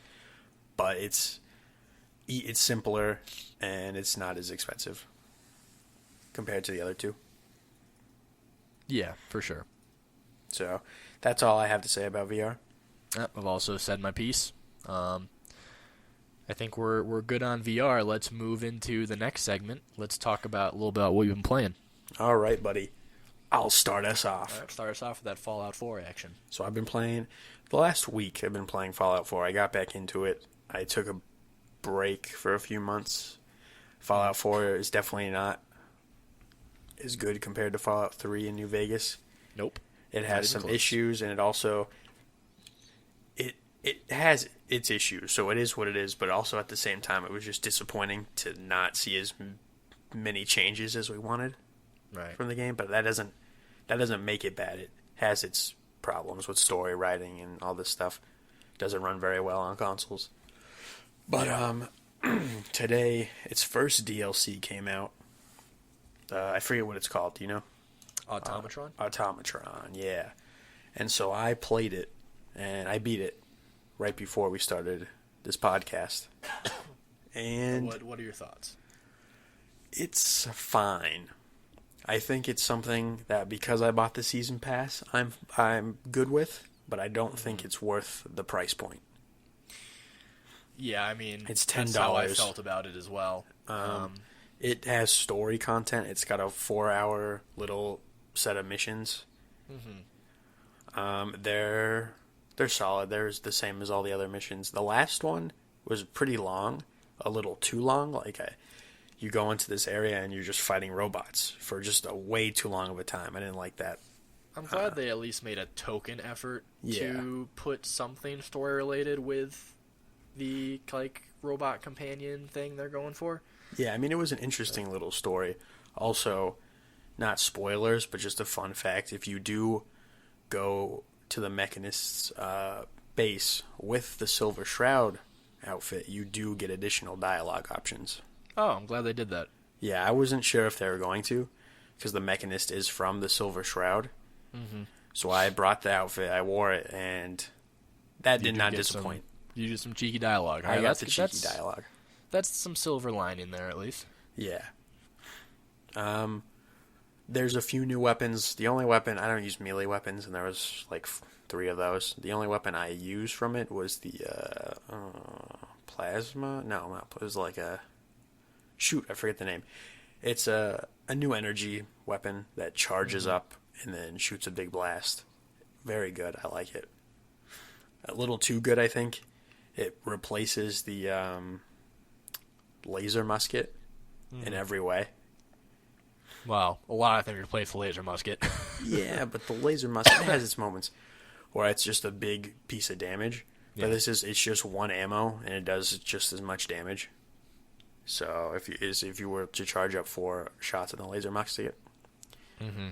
but it's simpler and it's not as expensive compared to the other two. Yeah, for sure. So that's all I have to say about VR. I've also said my piece. I think we're good on VR. Let's move into the next segment. Let's talk about a little bit about what you've been playing. All right, buddy. I'll start us off. All right, start us off with that Fallout 4 action. So I've been playing, the last week I've been playing Fallout 4. I got back into it. I took a break for a few months. Fallout 4 is definitely not as good compared to Fallout 3 in New Vegas. Nope. It Not has even some close. issues, and it also it has its issues, so it is what it is, but also at the same time it was just disappointing to not see as many changes as we wanted Right. from the game, but that doesn't make it bad. It has its problems with story writing and all this stuff. Doesn't run very well on consoles. But today its first DLC came out. I forget what it's called. Do you know? Automatron? Automatron, yeah. And so I played it and I beat it right before we started this podcast. And What are your thoughts? it's fine. I think it's something that, because I bought the season pass, I'm good with, but I don't think it's worth the price point. Yeah, I mean, It's that's how I $10. felt about it as well. It has story content. It's got a 4-hour little set of missions. They're solid. They're the same as all the other missions. The last one was pretty long, a little too long. Like you go into this area and you're just fighting robots for just a way too long of a time. I didn't like that. I'm glad they at least made a token effort Yeah. to put something story related with the robot companion thing they're going for. Yeah, I mean, it was an interesting little story. Also, not spoilers, but just a fun fact. If you do go to the Mechanist's base with the Silver Shroud outfit, you do get additional dialogue options. Oh, I'm glad they did that. Yeah, I wasn't sure if they were going to. because the Mechanist is from the Silver Shroud. Mm-hmm. So I brought the outfit, I wore it, and that did not disappoint. You did some cheeky dialogue. I got the cheeky dialogue. That's some silver lining there, at least. Yeah. There's a few new weapons. The only weapon, I don't use melee weapons, and there was like 3 of those. The only weapon I used from it was the plasma. No, it was like a... Shoot, I forget the name. It's a new energy weapon that charges up and then shoots a big blast. Very good. I like it. A little too good, I think. It replaces the laser musket in every way. Wow, a lot of things replace the laser musket. Yeah, but the laser musket has its moments where it's just a big piece of damage. Yeah. But it's just one ammo, and it does just as much damage. So if you were to charge up 4 shots in the laser musket. Mm-hmm.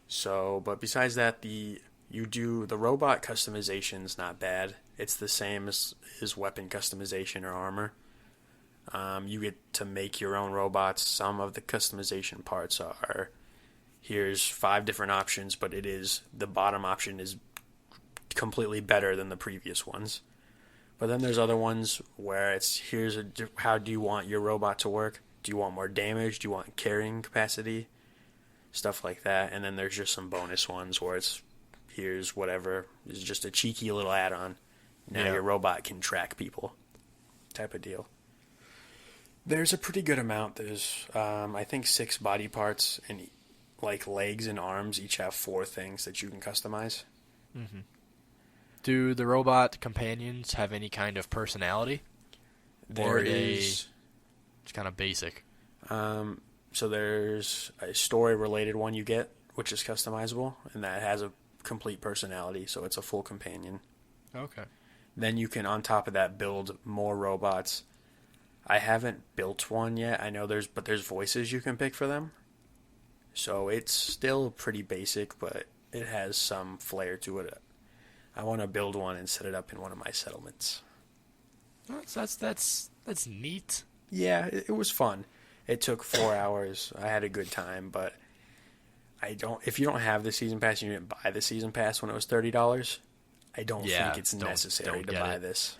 So, but besides that, the robot customization's not bad. It's the same as weapon customization or armor. You get to make your own robots. Some of the customization parts are, here's 5 different options, but the bottom option is completely better than the previous ones. But then there's other ones where how do you want your robot to work? Do you want more damage? Do you want carrying capacity? Stuff like that. And then there's just some bonus ones where here's whatever. It's just a cheeky little add-on. Now your robot can track people. Type of deal. There's a pretty good amount. There's, I think, 6 body parts, and like legs and arms each have 4 things that you can customize. Mm-hmm. Do the robot companions have any kind of personality? Or are they just kind of basic? So there's a story-related one you get, which is customizable, and that has a complete personality, so it's a full companion. Okay. Then you can, on top of that, build more robots. I haven't built one yet. I know there's voices you can pick for them. So it's still pretty basic, but it has some flair to it. I want to build one and set it up in one of my settlements. That's neat. Yeah, it was fun. It took 4 hours. I had a good time, but if you don't have the season pass, you didn't buy the season pass when it was $30, I don't think it's necessary to buy this.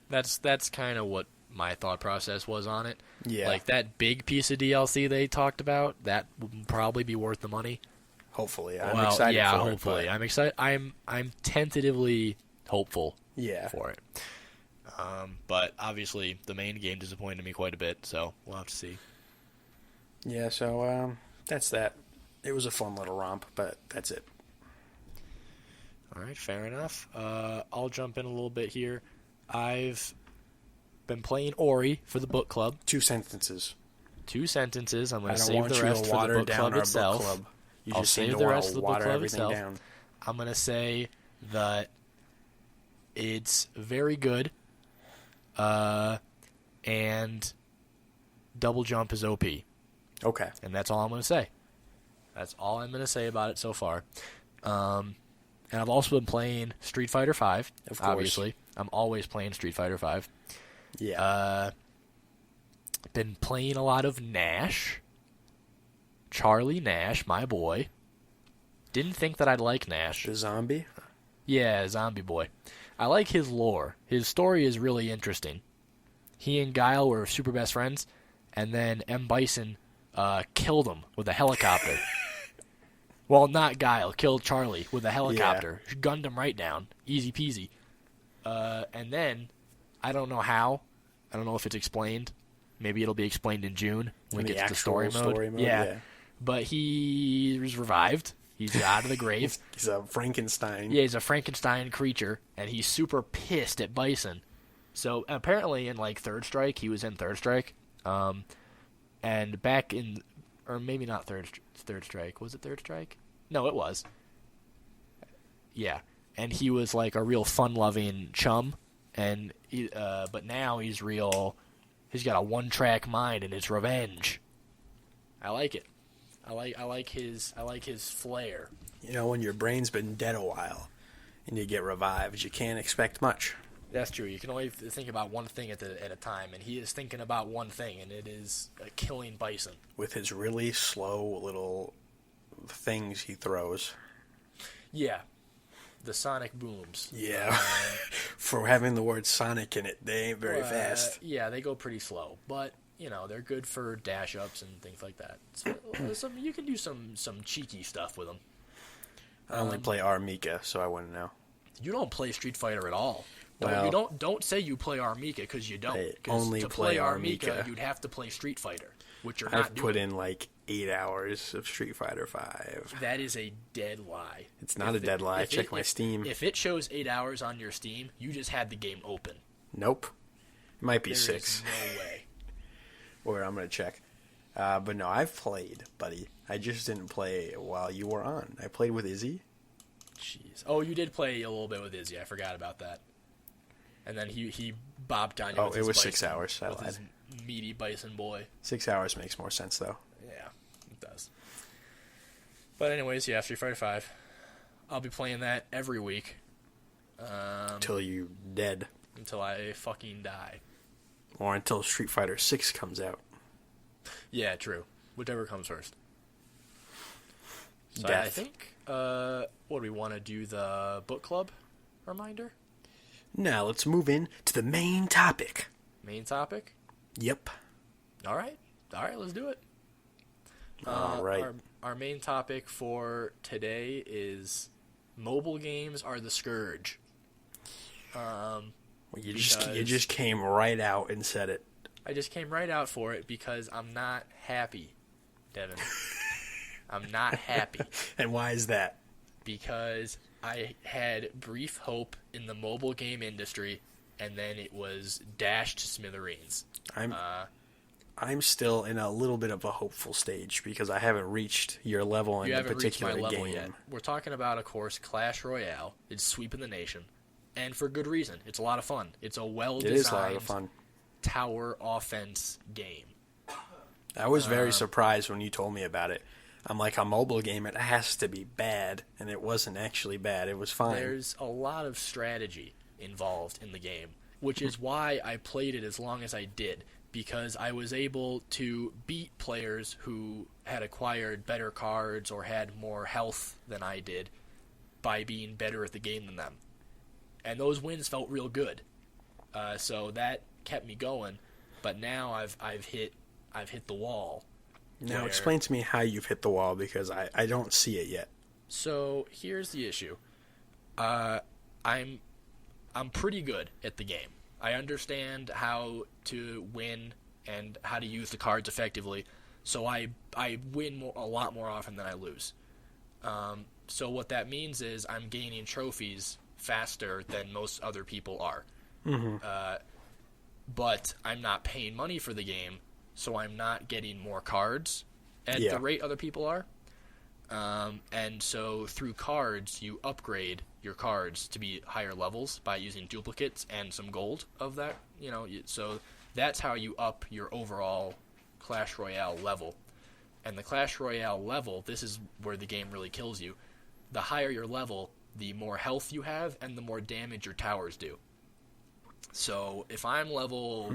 That's kind of what my thought process was on it. Yeah. Like that big piece of DLC they talked about, that would probably be worth the money. Hopefully. I'm excited for it. Hopefully. I'm excited. I'm tentatively hopeful for it. But obviously the main game disappointed me quite a bit, so we'll have to see. Yeah, so that's that. It was a fun little romp, but that's it. All right, fair enough. I'll jump in a little bit here. I've been playing Ori for the book club. 2 sentences. 2 sentences. I'm going to save the rest for the book club itself. I'll save the rest of the book club itself. I'm going to say that it's very good, and double jump is OP. Okay. And that's all I'm going to say. That's all I'm going to say about it so far. And I've also been playing Street Fighter V. Of course. Obviously. I'm always playing Street Fighter V. Yeah. Been playing a lot of Nash. Charlie Nash, my boy. Didn't think that I'd like Nash. The zombie? Yeah, zombie boy. I like his lore. His story is really interesting. He and Guile were super best friends, and then M. Bison killed him with a helicopter. Well, not Guile. Killed Charlie with a helicopter. Yeah. Gunned him right down. Easy peasy. And then, I don't know how. I don't know if it's explained. Maybe it'll be explained in June when we get to the story mode. Yeah. But he was revived. He's out of the grave. He's a Frankenstein. Yeah, he's a Frankenstein creature, and he's super pissed at Bison. So apparently in like Third Strike, he was in Third Strike. And back in, or maybe not Third Strike. Was it Third Strike? No, it was. Yeah. And he was like a real fun-loving chum, and but now he's got a one-track mind, and it's revenge. I like it. I like his flair. You know, when your brain's been dead a while and you get revived, you can't expect much. That's true. You can only think about one thing at a time, and he is thinking about one thing, and it is killing Bison. With his really slow little things he throws. Yeah. The sonic booms. Yeah. For having the word Sonic in it, they ain't very fast. Yeah, they go pretty slow, but they're good for dash ups and things like that. So, you can do some cheeky stuff with them. I only play Armika, so I wouldn't know. You don't play Street Fighter at all. Well, you don't say you play Armika because you don't. I 'Cause only to play Armika. you'd have to play Street Fighter, which you're not I've doing. put in like 8 hours of Street Fighter 5. That is a dead lie. It's not a dead lie. Check my Steam. If it shows 8 hours on your Steam, you just had the game open. Nope. It might be There 6. is no way. Or I'm going to check. But no, I've played, buddy. I just didn't play while you were on. I played with Izzy. Jeez. Oh, you did play a little bit with Izzy. I forgot about that. And then he bopped on you. Oh, it was 6 hours. I with lied. his meaty bison boy. 6 hours makes more sense, though. Yeah, it does. But anyways, yeah, Street Fighter 5. I'll be playing that every week. Until you dead. Until I fucking die. Or until Street Fighter 6 comes out. Yeah, true. Whichever comes first. So Death. I think, what do we want to do, the book club reminder? Now let's move in to the main topic. Main topic? Yep. All right, let's do it. All right. Our main topic for today is mobile games are the scourge. You just came right out and said it. I just came right out for it because I'm not happy, Devin. I'm not happy. And why is that? Because I had brief hope in the mobile game industry, and then it was dashed to smithereens. I'm still in a little bit of a hopeful stage because I haven't reached your level in a particular You haven't reached my level game. yet. We're talking about, of course, Clash Royale. It's sweeping the nation, and for good reason. It's a lot of fun. It's a well-designed It is a lot of fun. tower offense game. I was very surprised when you told me about it. I'm like, a mobile game, it has to be bad, and it wasn't actually bad. It was fine. There's a lot of strategy involved in the game, which is why I played it as long as I did, because I was able to beat players who had acquired better cards or had more health than I did by being better at the game than them. And those wins felt real good. So that kept me going, but now I've hit the wall. Now explain to me how you've hit the wall, because I don't see it yet. So here's the issue. I'm pretty good at the game. I understand how to win and how to use the cards effectively, so I win a lot more often than I lose. So what that means is I'm gaining trophies faster than most other people are. Mm-hmm. But I'm not paying money for the game, so I'm not getting more cards at the rate other people are. And so through cards, you upgrade your cards to be higher levels by using duplicates and some gold of that. So that's how you up your overall Clash Royale level. And the Clash Royale level, this is where the game really kills you. The higher your level, the more health you have and the more damage your towers do. So if I'm level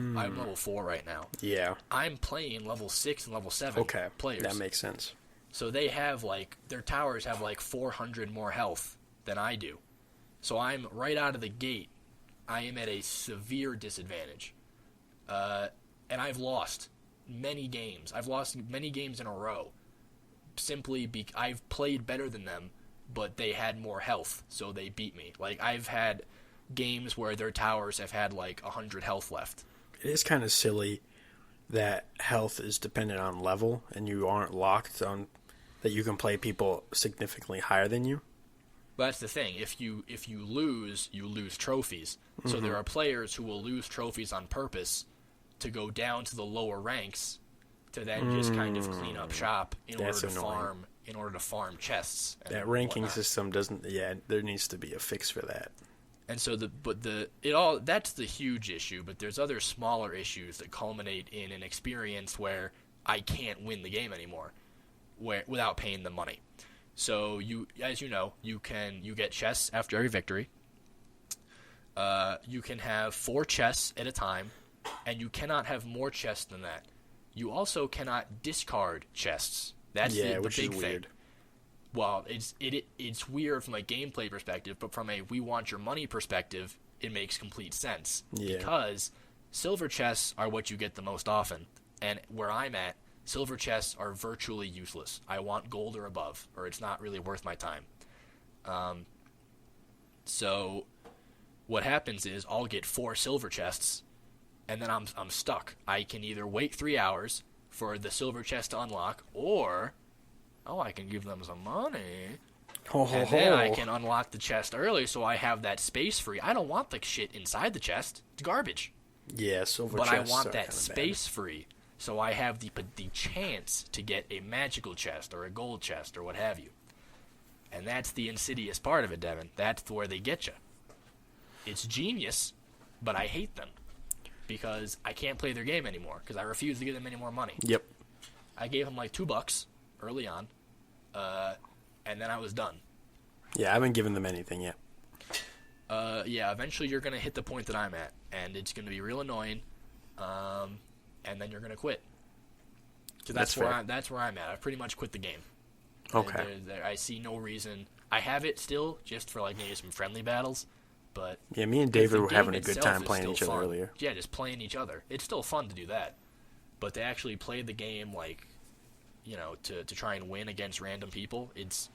4 right now. Yeah. I'm playing level 6 and level 7 players. That makes sense. So they have their towers have 400 more health than I do. So I'm right out of the gate. I am at a severe disadvantage. And I've lost many games. I've lost many games in a row. Simply I've played better than them, but they had more health, so they beat me. I've had games where their towers have had 100 health left. It is kind of silly that health is dependent on level, and you aren't locked on that you can play people significantly higher than you. But that's the thing. If you lose, you lose trophies. So there are players who will lose trophies on purpose to go down to the lower ranks to then just kind of clean up shop in order to farm chests. That ranking system doesn't. Yeah, there needs to be a fix for that. And so that's the huge issue, but there's other smaller issues that culminate in an experience where I can't win the game anymore without paying the money. So as you know, you get chests after every victory. you can have 4 chests at a time, and you cannot have more chests than that. You also cannot discard chests. That's the which big is thing. weird. Well, it's weird from a gameplay perspective, but from a we want your money perspective, it makes complete sense. Yeah. Because silver chests are what you get the most often, and where I'm at, silver chests are virtually useless. I want gold or above, or it's not really worth my time. So what happens is I'll get 4 silver chests, and then I'm stuck. I can either wait 3 hours for the silver chest to unlock, or I can give them some money. And then I can unlock the chest early, so I have that space free. I don't want the shit inside the chest. It's garbage. Yeah, silver but chests I want are that kinda space free, so I have the chance to get a magical chest or a gold chest or what have you. And that's the insidious part of it, Devin. That's where they get you. It's genius, but I hate them because I can't play their game anymore because I refuse to give them any more money. Yep. I gave them like $2 early on, and then I was done. Yeah, I haven't given them anything yet. Yeah, eventually you're going to hit the point that I'm at, and it's going to be real annoying, and then you're going to quit. So that's where I'm at. I've pretty much quit the game. Okay. I see no reason. I have it still, just for like maybe some friendly battles, but yeah, me and David were having a good itself time is playing still each other fun. earlier. Yeah, just playing each other. It's still fun to do that, but to actually play the game like, to try and win against random people, it's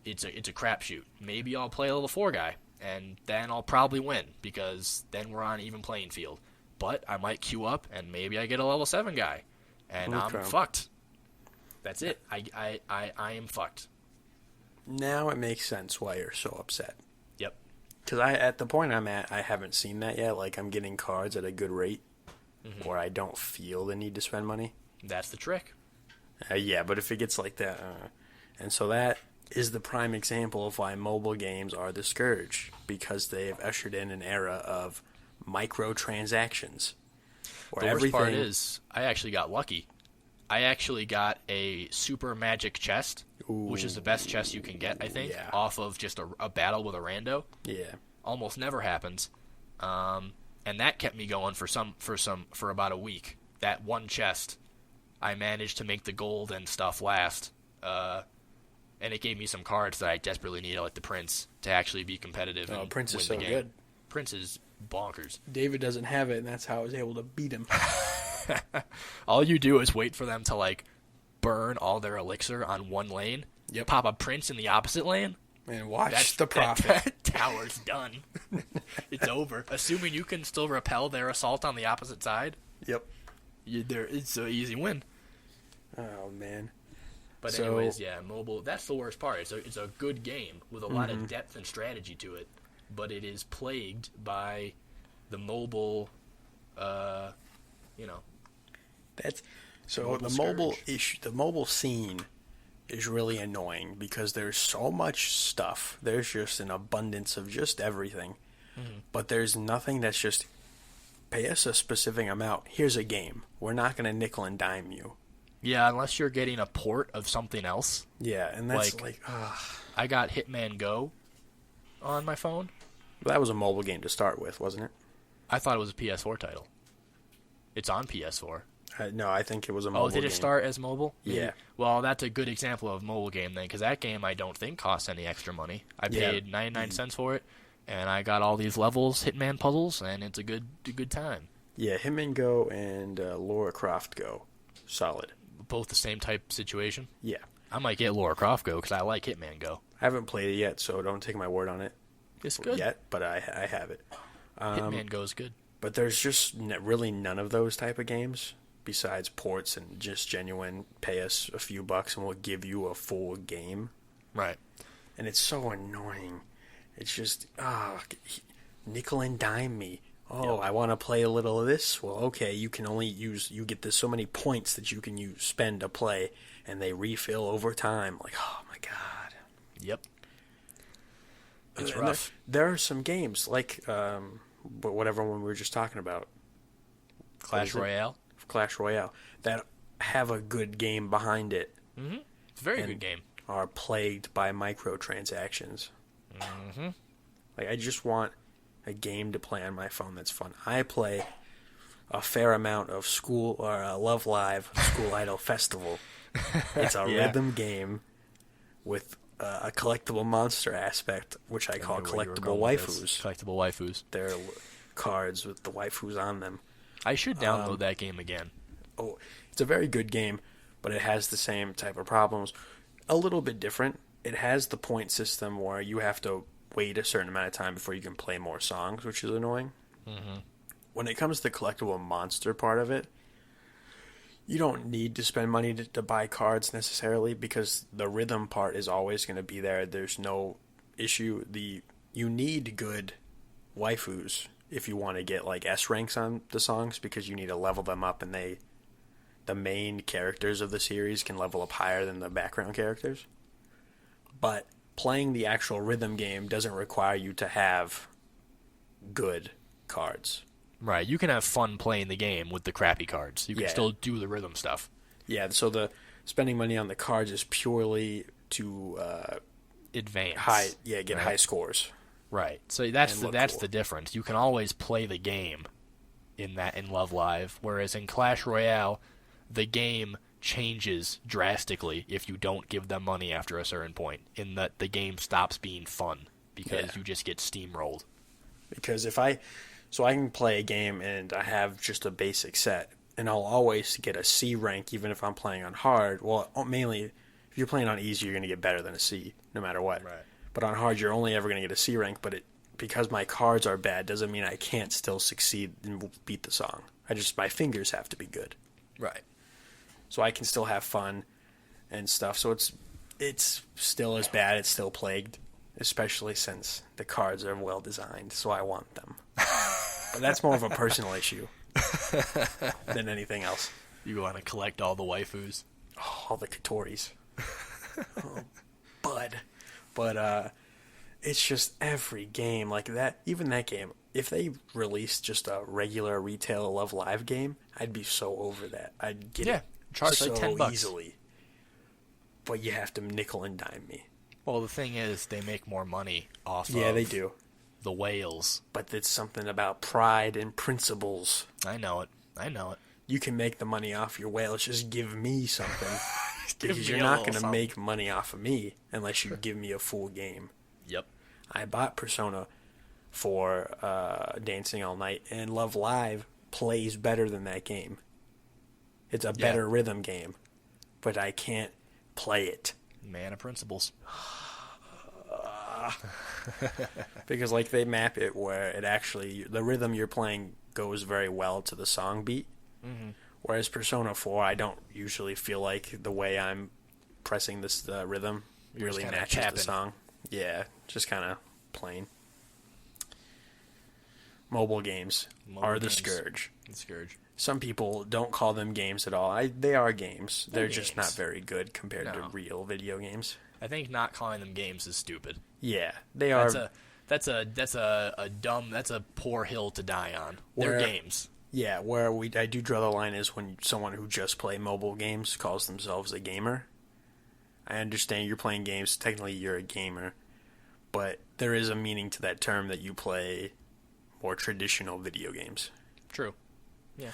a crapshoot. Maybe I'll play a level 4 guy, and then I'll probably win because then we're on an even playing field. But I might queue up, and maybe I get a level 7 guy, and I'm fucked. That's it. I am fucked. Now it makes sense why you're so upset. Yep. Because at the point I'm at, I haven't seen that yet. Like, I'm getting cards at a good rate, where I don't feel the need to spend money. That's the trick. Yeah, but if it gets like that, and so that is the prime example of why mobile games are the scourge, because they've ushered in an era of microtransactions. The worst part is, I actually got lucky. I actually got a super magic chest, which is the best chest you can get, I think, off of just a battle with a rando. Yeah. Almost never happens. And that kept me going for about a week. That one chest, I managed to make the gold and stuff last. And it gave me some cards that I desperately needed, like the Prince, to actually be competitive. Oh, and Prince is win so the game. good. Prince is bonkers. David doesn't have it, and that's how I was able to beat him. All you do is wait for them to, like, burn all their elixir on one lane. Yep. Pop a Prince in the opposite lane. And watch the profit. That tower's done. It's over. Assuming you can still repel their assault on the opposite side. Yep. It's an easy win. Oh, man. But anyways, yeah, mobile, that's the worst part. It's a good game with a lot of depth and strategy to it, but it is plagued by the mobile, That's so the mobile issue. The mobile scene is really annoying because there's so much stuff. There's just an abundance of just everything, but there's nothing that's just pay us a specific amount. Here's a game. We're not going to nickel and dime you. Yeah, unless you're getting a port of something else. Yeah, and that's I got Hitman Go on my phone. That was a mobile game to start with, wasn't it? I thought it was a PS4 title. It's on PS4. No, I think it was a mobile game. Oh, did it start as mobile? Yeah. Well, that's a good example of mobile game then, because that game I don't think costs any extra money. I paid 99 cents for it, and I got all these levels, Hitman puzzles, and it's a good time. Yeah, Hitman Go and Lara Croft Go. Solid. Both the same type situation? Yeah. I might get Lara Croft Go, because I like Hitman Go. I haven't played it yet, so don't take my word on it. It's good. Yet, but I have it. Hitman Go is good. But there's just really none of those type of games besides ports and just genuine pay us a few bucks and we'll give you a full game. Right. And it's so annoying. It's just, nickel and dime me. Oh, I want to play a little of this. Well, okay, you get this so many points that you can spend to play, and they refill over time. Like, oh my god. Yep. It's rough. There are some games like, but whatever one we were just talking about. Clash Royale, that have a good game behind it. Mm-hmm. It's a very good game. Are plagued by microtransactions. Mm-hmm. Like, I just want a game to play on my phone that's fun. I play a fair amount of Love Live School Idol Festival. It's a rhythm game with a collectible monster aspect, which I call collectible waifus. Collectible waifus. They're cards with the waifus on them. I should download that game again. Oh, it's a very good game, but it has the same type of problems. A little bit different. It has the point system where you have to wait a certain amount of time before you can play more songs, which is annoying. Mm-hmm. When it comes to the collectible monster part of it, you don't need to spend money to buy cards necessarily, because the rhythm part is always going to be there. There's no issue. You need good waifus if you want to get like S ranks on the songs, because you need to level them up, and the main characters of the series can level up higher than the background characters. But playing the actual rhythm game doesn't require you to have good cards. Right, you can have fun playing the game with the crappy cards. You can still do the rhythm stuff. Yeah, so the spending money on the cards is purely to advance. Get high scores. Right. So that's the difference. You can always play the game in Love Live, whereas in Clash Royale, the game changes drastically if you don't give them money after a certain point, in that the game stops being fun because you just get steamrolled. Because I can play a game and I have just a basic set, and I'll always get a C rank even if I'm playing on hard. Well, mainly if you're playing on easy, you're going to get better than a C no matter what. Right. But on hard, you're only ever going to get a C rank, but because my cards are bad doesn't mean I can't still succeed and beat the song. My fingers have to be good. Right. So I can still have fun and stuff. So it's still as bad. It's still plagued, especially since the cards are well designed. So I want them. But that's more of a personal issue than anything else. You want to collect all the waifus? Oh, all the Katoris. Bud. But it's just every game like that. Even that game, if they released just a regular retail Love Live game, I'd be so over that. I'd get it charge so like $10 easily. But you have to nickel and dime me. Well, the thing is, they make more money off of they do. The whales. But it's something about pride and principles. I know it. You can make the money off your whales. Just give me something. Because you're me not going to make money off of me unless you give me a full game. Yep. I bought Persona for Dancing All Night, and Love Live plays better than that game. It's a better rhythm game, but I can't play it. Man of principles. Because like they map it where it actually, the rhythm you're playing goes very well to the song beat. Mm-hmm. Whereas Persona 4, I don't usually feel like the way I'm pressing this rhythm really matches the song. Yeah, just kind of plain. Mobile games are the scourge. The scourge. Some people don't call them games at all. They are games. They're just not very good compared to real video games. I think not calling them games is stupid. Yeah, they are. That's a poor hill to die on. They're games. Yeah, where I do draw the line is when someone who just play mobile games calls themselves a gamer. I understand you're playing games, technically you're a gamer, but there is a meaning to that term that you play more traditional video games. True. Yeah.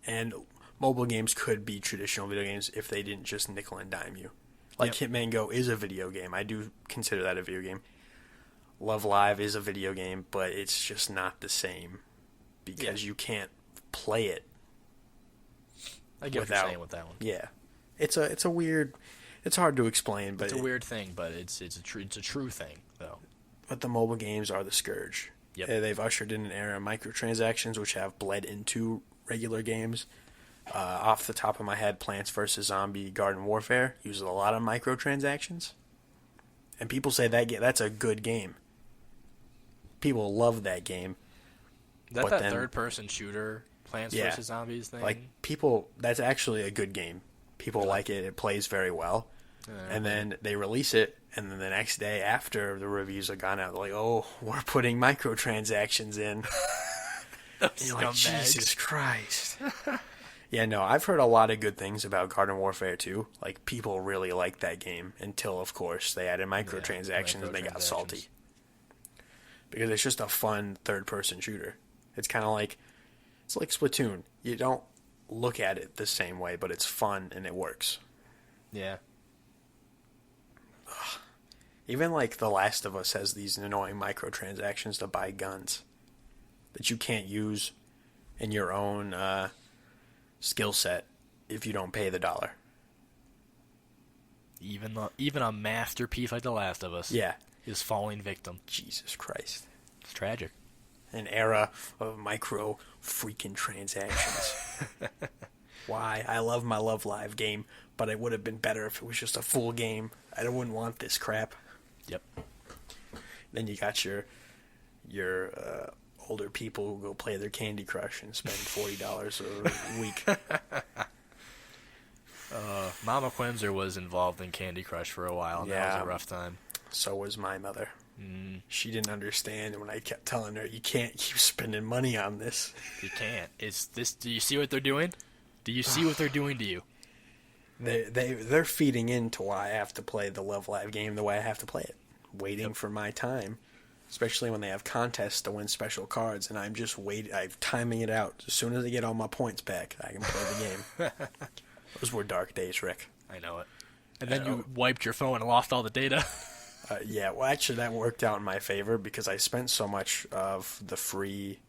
And mobile games could be traditional video games if they didn't just nickel and dime you. Like Hitman Go is a video game. I do consider that a video game. Love Live is a video game, but it's just not the same. Because you can't play it. I get what you're saying with that one. Yeah, it's a weird. It's hard to explain, but it's a weird thing. But it's a true thing, though. But the mobile games are the scourge. Yep. They've ushered in an era of microtransactions, which have bled into regular games. Off the top of my head, Plants vs. Zombie Garden Warfare uses a lot of microtransactions, and people say that's a good game. People love that game. Is that third-person shooter, Plants vs. Zombies thing? Like, that's actually a good game. People like it. It plays very well. And then they release it, and then the next day after the reviews have gone out, they're like, oh, we're putting microtransactions in. And you're like, Jesus Christ. Yeah, no, I've heard a lot of good things about Garden Warfare 2. Like, people really like that game until, of course, they added microtransactions and they got salty. because it's just a fun third-person shooter. It's kind of like Splatoon. You don't look at it the same way, but it's fun and it works. Yeah. Even like The Last of Us has these annoying microtransactions to buy guns that you can't use in your own skill set if you don't pay the $1. Even a masterpiece like The Last of Us is falling victim. Jesus Christ. It's tragic. An era of micro freaking transactions. Why? I love my Love Live game, but it would have been better if it was just a full game. I wouldn't want this crap. Yep. Then you got your older people who go play their Candy Crush and spend $40 a week. Mama Quinzer was involved in Candy Crush for a while, and that was a rough time. So was my mother. She didn't understand when I kept telling her, you can't keep spending money on this. You can't. Do you see what they're doing? Do you see what they're doing to you? They're feeding into why I have to play the Love Live game the way I have to play it. Waiting for my time. Especially when they have contests to win special cards, and I'm just I'm timing it out. As soon as I get all my points back, I can play the game. Those were dark days, Rick. I know it. And then you wiped your phone and lost all the data. Yeah, well, actually, that worked out in my favor because I spent so much of the free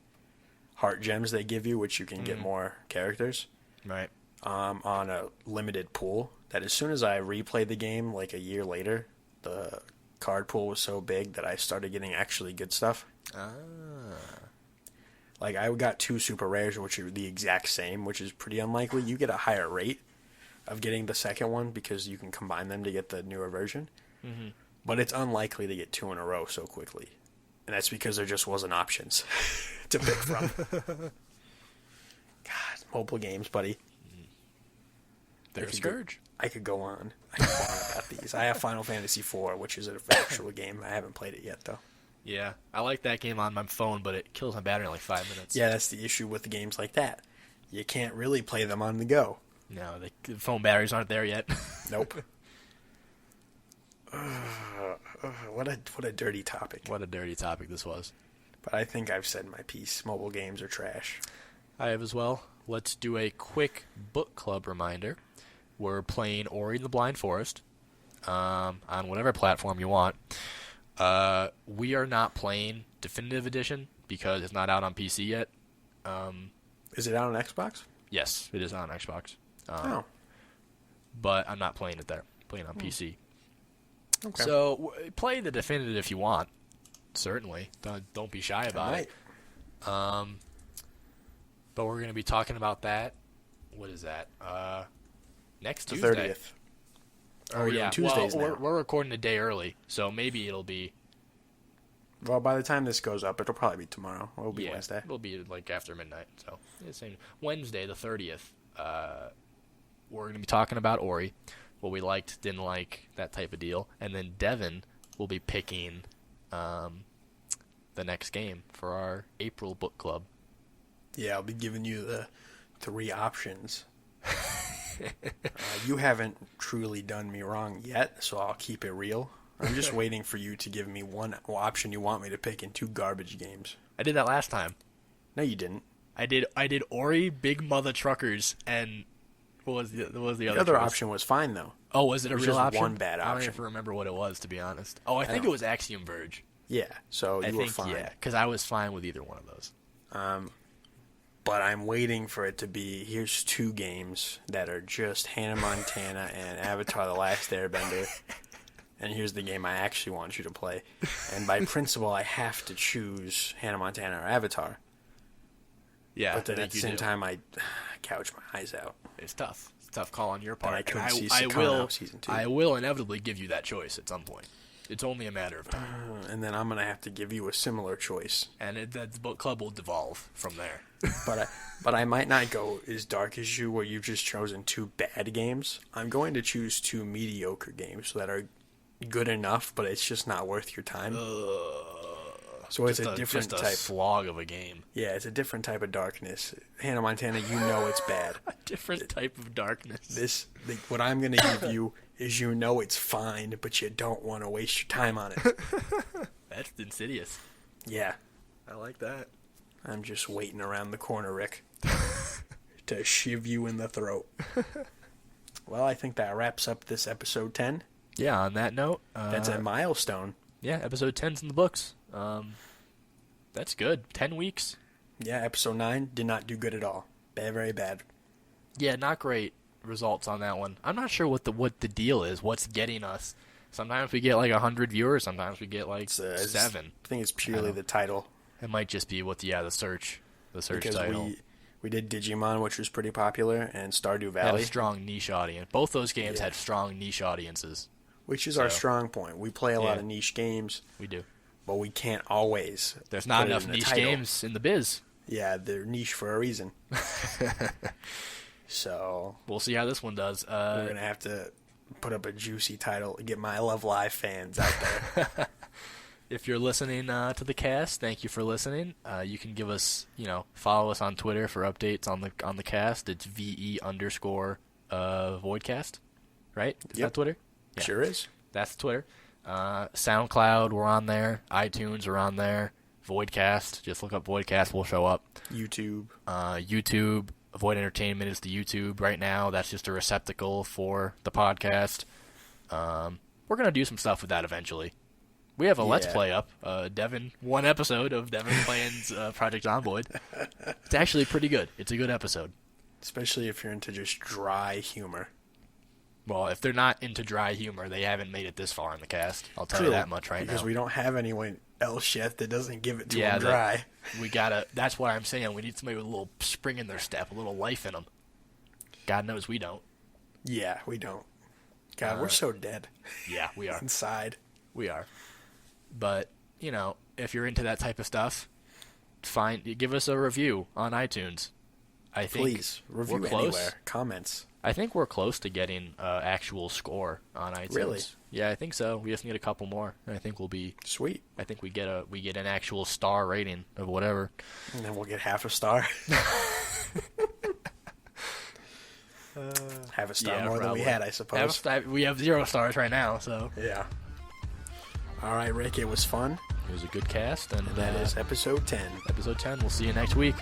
heart gems they give you, which you can get more characters, right? On a limited pool, that as soon as I replayed the game, like a year later, the card pool was so big that I started getting actually good stuff. Like, I got 2 super rares, which are the exact same, which is pretty unlikely. You get a higher rate of getting the second one because you can combine them to get the newer version. Mm-hmm. But it's unlikely to get 2 in a row so quickly. And that's because there just wasn't options to pick from. God, mobile games, buddy. They're a scourge. I could go on. About these. I have Final Fantasy IV, which is an actual game. I haven't played it yet, though. Yeah, I like that game on my phone, but it kills my battery in like 5 minutes. Yeah, that's the issue with the games like that. You can't really play them on the go. No, the phone batteries aren't there yet. Nope. What a dirty topic. What a dirty topic this was. But I think I've said my piece. Mobile games are trash. I have as well. Let's do a quick book club reminder. We're playing Ori and the Blind Forest on whatever platform you want. We are not playing Definitive Edition because it's not out on PC yet. Is it out on Xbox? Yes, it is on Xbox. But I'm not playing it there. I'm playing on PC. Okay. So play the Definitive if you want. Certainly. Don't be shy about it. But we're going to be talking about that. What is that? Next Tuesday. The 30th. Oh, yeah. Tuesdays well, now. we're recording a day early, so maybe it'll be... Well, by the time this goes up, it'll probably be tomorrow. It'll be Wednesday. It'll be like after midnight. So same. Wednesday, the 30th. We're going to be talking about Ori, what we liked, didn't like, that type of deal. And then Devin will be picking the next game for our April book club. Yeah, I'll be giving you the 3 options. You haven't truly done me wrong yet, so I'll keep it real. I'm just waiting for you to give me one option you want me to pick in 2 garbage games. I did that last time. No, you didn't. I did Ori, Big Mother Truckers, and what was the other? The other option was fine though. Oh, was it a real option? One bad option. I don't even remember what it was, to be honest. Oh, I think it was Axiom Verge. Yeah, so you were fine. Yeah, because I was fine with either one of those. But I'm waiting for it to be, here's 2 games that are just Hannah Montana and Avatar The Last Airbender. And here's the game I actually want you to play. And by principle, I have to choose Hannah Montana or Avatar. Yeah, but then at the same time, I gouge my eyes out. It's tough. It's a tough call on your part. And I couldn't see Sakano Season 2. I will inevitably give you that choice at some point. It's only a matter of time. And then I'm going to have to give you a similar choice. And the book club will devolve from there. But I might not go as dark as you, where you've just chosen 2 bad games. I'm going to choose 2 mediocre games that are good enough, but it's just not worth your time. So it's a different just a type. slog of a game. Yeah, it's a different type of darkness. Hannah Montana, you know it's bad. A different type of darkness. What I'm going to give you is, you know it's fine, but you don't want to waste your time on it. That's insidious. Yeah. I like that. I'm just waiting around the corner, Rick, to shiv you in the throat. Well, I think that wraps up this episode 10. Yeah, on that note. That's a milestone. Yeah, episode 10's in the books. That's good. 10 weeks. Yeah, episode 9 did not do good at all. Bad, very bad. Yeah, not great results on that one. I'm not sure what the deal is. What's getting us? Sometimes we get like 100 viewers. Sometimes we get like 7. I think it's purely the title. It might just be the search Because title. we did Digimon, which was pretty popular, and Stardew Had Valley. a strong niche audience. Both those games had strong niche audiences. Which is our strong point. We play a lot of niche games. We do. But we can't always. There's not put it enough in the niche title. games in the biz. Yeah, they're niche for a reason. So We'll see how this one does. we're going to have to put up a juicy title to get my Love Live fans out there. If you're listening to the cast, thank you for listening. You can give us, follow us on Twitter for updates on the cast. It's VE_Voidcast, right? Is that Twitter? Yeah. Sure is. That's Twitter. SoundCloud, we're on there. iTunes, we're on there. Voidcast, just look up Voidcast, we'll show up. YouTube. YouTube, Void Entertainment is the YouTube right now. That's just a receptacle for the podcast. We're going to do some stuff with that eventually. We have a Let's Play up. Devin, one episode of Devin playing Project Zomboid. It's actually pretty good. It's a good episode. Especially if you're into just dry humor. Well, if they're not into dry humor, they haven't made it this far in the cast. I'll tell you that much right now. Because we don't have anyone else yet that doesn't give it to them dry. That's what I'm saying. We need somebody with a little spring in their step, a little life in them. God knows we don't. Yeah, we don't. God, we're so dead. Yeah, we are. Inside. We are. But, if you're into that type of stuff, give us a review on iTunes. Please, review anywhere. Comments. I think we're close to getting actual score on iTunes. Really? Yeah, I think so. We just need a couple more, and I think we'll be sweet. I think we get an actual star rating of whatever, and then we'll get half a star. Half a star more than we had, I suppose. We have 0 stars right now, so yeah. All right, Rick. It was fun. It was a good cast, and that is episode 10. Episode 10. We'll see you next week.